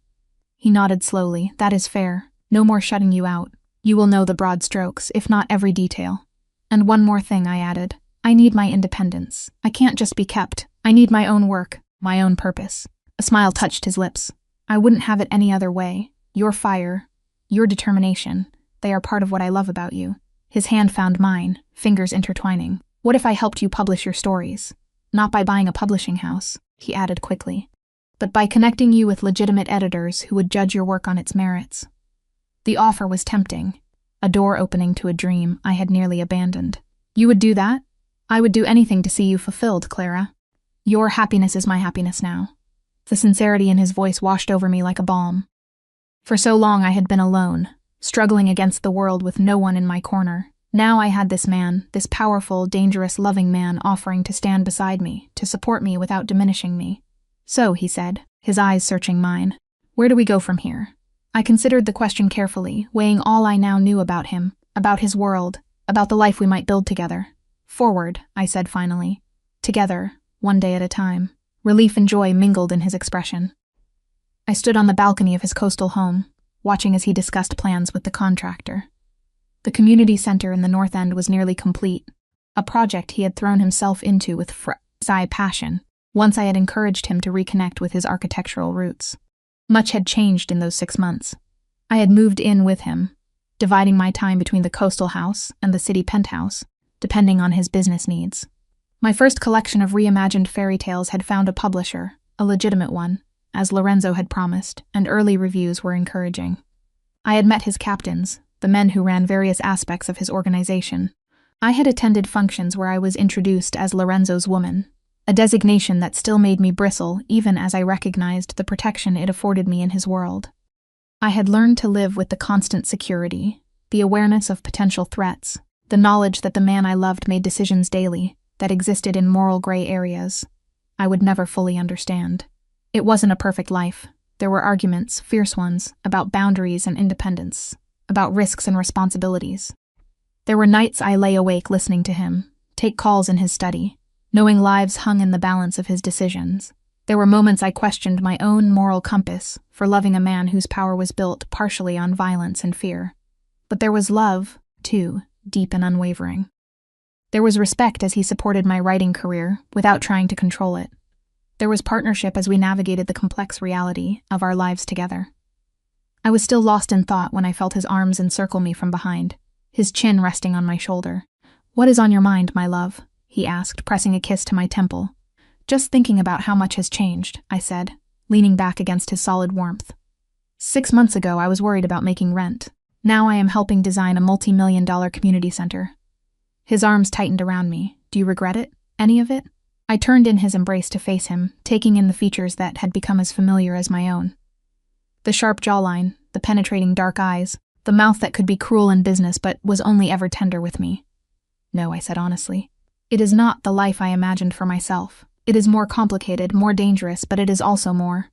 He nodded slowly. That is fair. No more shutting you out. You will know the broad strokes, if not every detail. And one more thing, I added. I need my independence. I can't just be kept. I need my own work, my own purpose. A smile touched his lips. I wouldn't have it any other way. Your fire, your determination, they are part of what I love about you. His hand found mine, fingers intertwining. What if I helped you publish your stories? Not by buying a publishing house, he added quickly, but by connecting you with legitimate editors who would judge your work on its merits. The offer was tempting, a door opening to a dream I had nearly abandoned. You would do that? I would do anything to see you fulfilled, Clara. Your happiness is my happiness now. The sincerity in his voice washed over me like a balm. For so long I had been alone, struggling against the world with no one in my corner. Now I had this man, this powerful, dangerous, loving man offering to stand beside me, to support me without diminishing me. So, he said, his eyes searching mine, where do we go from here? I considered the question carefully, weighing all I now knew about him, about his world, about the life we might build together. Forward, I said finally. Together, one day at a time. Relief and joy mingled in his expression. I stood on the balcony of his coastal home, watching as he discussed plans with the contractor. The community center in the North End was nearly complete, a project he had thrown himself into with passion, once I had encouraged him to reconnect with his architectural roots. Much had changed in those 6 months. I had moved in with him, dividing my time between the coastal house and the city penthouse, depending on his business needs. My first collection of reimagined fairy tales had found a publisher, a legitimate one, as Lorenzo had promised, and early reviews were encouraging. I had met his captains, the men who ran various aspects of his organization. I had attended functions where I was introduced as Lorenzo's woman, a designation that still made me bristle even as I recognized the protection it afforded me in his world. I had learned to live with the constant security, the awareness of potential threats, the knowledge that the man I loved made decisions daily that existed in moral gray areas I would never fully understand. It wasn't a perfect life. There were arguments, fierce ones, about boundaries and independence, about risks and responsibilities. There were nights I lay awake listening to him, take calls in his study, knowing lives hung in the balance of his decisions. There were moments I questioned my own moral compass for loving a man whose power was built partially on violence and fear. But there was love, too, deep and unwavering. There was respect as he supported my writing career without trying to control it. There was partnership as we navigated the complex reality of our lives together. I was still lost in thought when I felt his arms encircle me from behind, his chin resting on my shoulder. "What is on your mind, my love?" he asked, pressing a kiss to my temple. "Just thinking about how much has changed," I said, leaning back against his solid warmth. 6 months ago, I was worried about making rent. Now I am helping design a multi-million-dollar community center. His arms tightened around me. "Do you regret it? Any of it?" I turned in his embrace to face him, taking in the features that had become as familiar as my own. The sharp jawline, the penetrating dark eyes, the mouth that could be cruel in business but was only ever tender with me. "No," I said honestly. "It is not the life I imagined for myself. It is more complicated, more dangerous, but it is also more."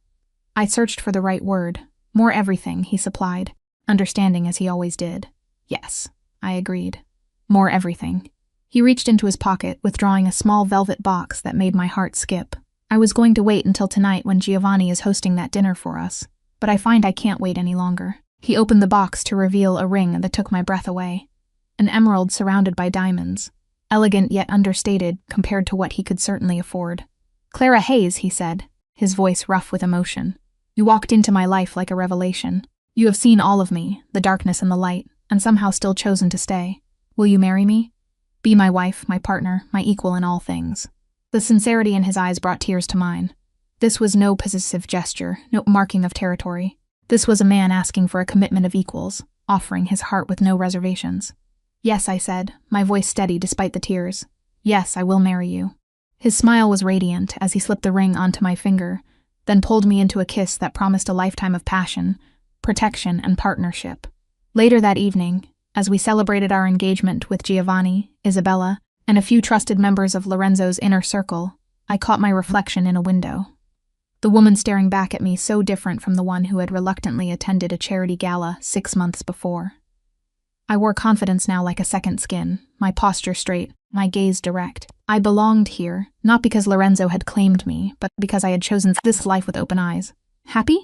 I searched for the right word. "More everything," he supplied, understanding as he always did. "Yes," I agreed. "More everything." He reached into his pocket, withdrawing a small velvet box that made my heart skip. "I was going to wait until tonight when Giovanni is hosting that dinner for us, but I find I can't wait any longer." He opened the box to reveal a ring that took my breath away. An emerald surrounded by diamonds, elegant yet understated compared to what he could certainly afford. "Clara Hayes," he said, his voice rough with emotion. "You walked into my life like a revelation. You have seen all of me, the darkness and the light, and somehow still chosen to stay. Will you marry me? Be my wife, my partner, my equal in all things." The sincerity in his eyes brought tears to mine. This was no possessive gesture, no marking of territory. This was a man asking for a commitment of equals, offering his heart with no reservations. "Yes," I said, my voice steady despite the tears. "Yes, I will marry you." His smile was radiant as he slipped the ring onto my finger, then pulled me into a kiss that promised a lifetime of passion, protection, and partnership. Later that evening, as we celebrated our engagement with Giovanni, Isabella, and a few trusted members of Lorenzo's inner circle, I caught my reflection in a window. The woman staring back at me so different from the one who had reluctantly attended a charity gala 6 months before. I wore confidence now like a second skin, my posture straight, my gaze direct. I belonged here, not because Lorenzo had claimed me, but because I had chosen this life with open eyes. "Happy?"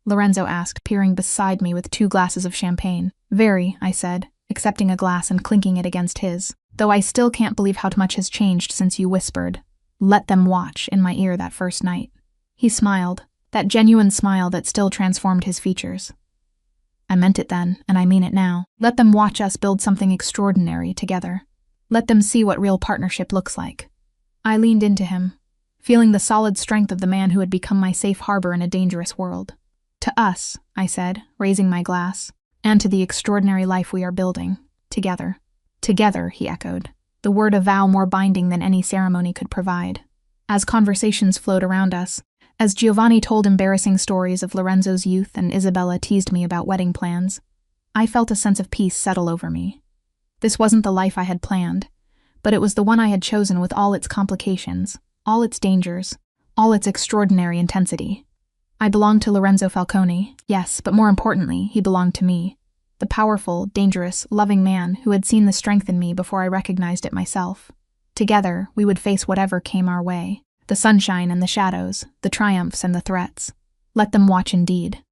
Lorenzo asked, peering beside me with 2 glasses of champagne. "Very," I said, accepting a glass and clinking it against his. "Though I still can't believe how much has changed since you whispered, 'Let them watch,' in my ear that first night." He smiled, that genuine smile that still transformed his features. "I meant it then, and I mean it now. Let them watch us build something extraordinary together. Let them see what real partnership looks like." I leaned into him, feeling the solid strength of the man who had become my safe harbor in a dangerous world. "To us," I said, raising my glass, "and to the extraordinary life we are building, together." "Together," he echoed, the word a vow more binding than any ceremony could provide. As conversations flowed around us, as Giovanni told embarrassing stories of Lorenzo's youth and Isabella teased me about wedding plans, I felt a sense of peace settle over me. This wasn't the life I had planned, but it was the one I had chosen with all its complications, all its dangers, all its extraordinary intensity. I belonged to Lorenzo Falcone, yes, but more importantly, he belonged to me, the powerful, dangerous, loving man who had seen the strength in me before I recognized it myself. Together, we would face whatever came our way. The sunshine and the shadows, the triumphs and the threats. Let them watch indeed.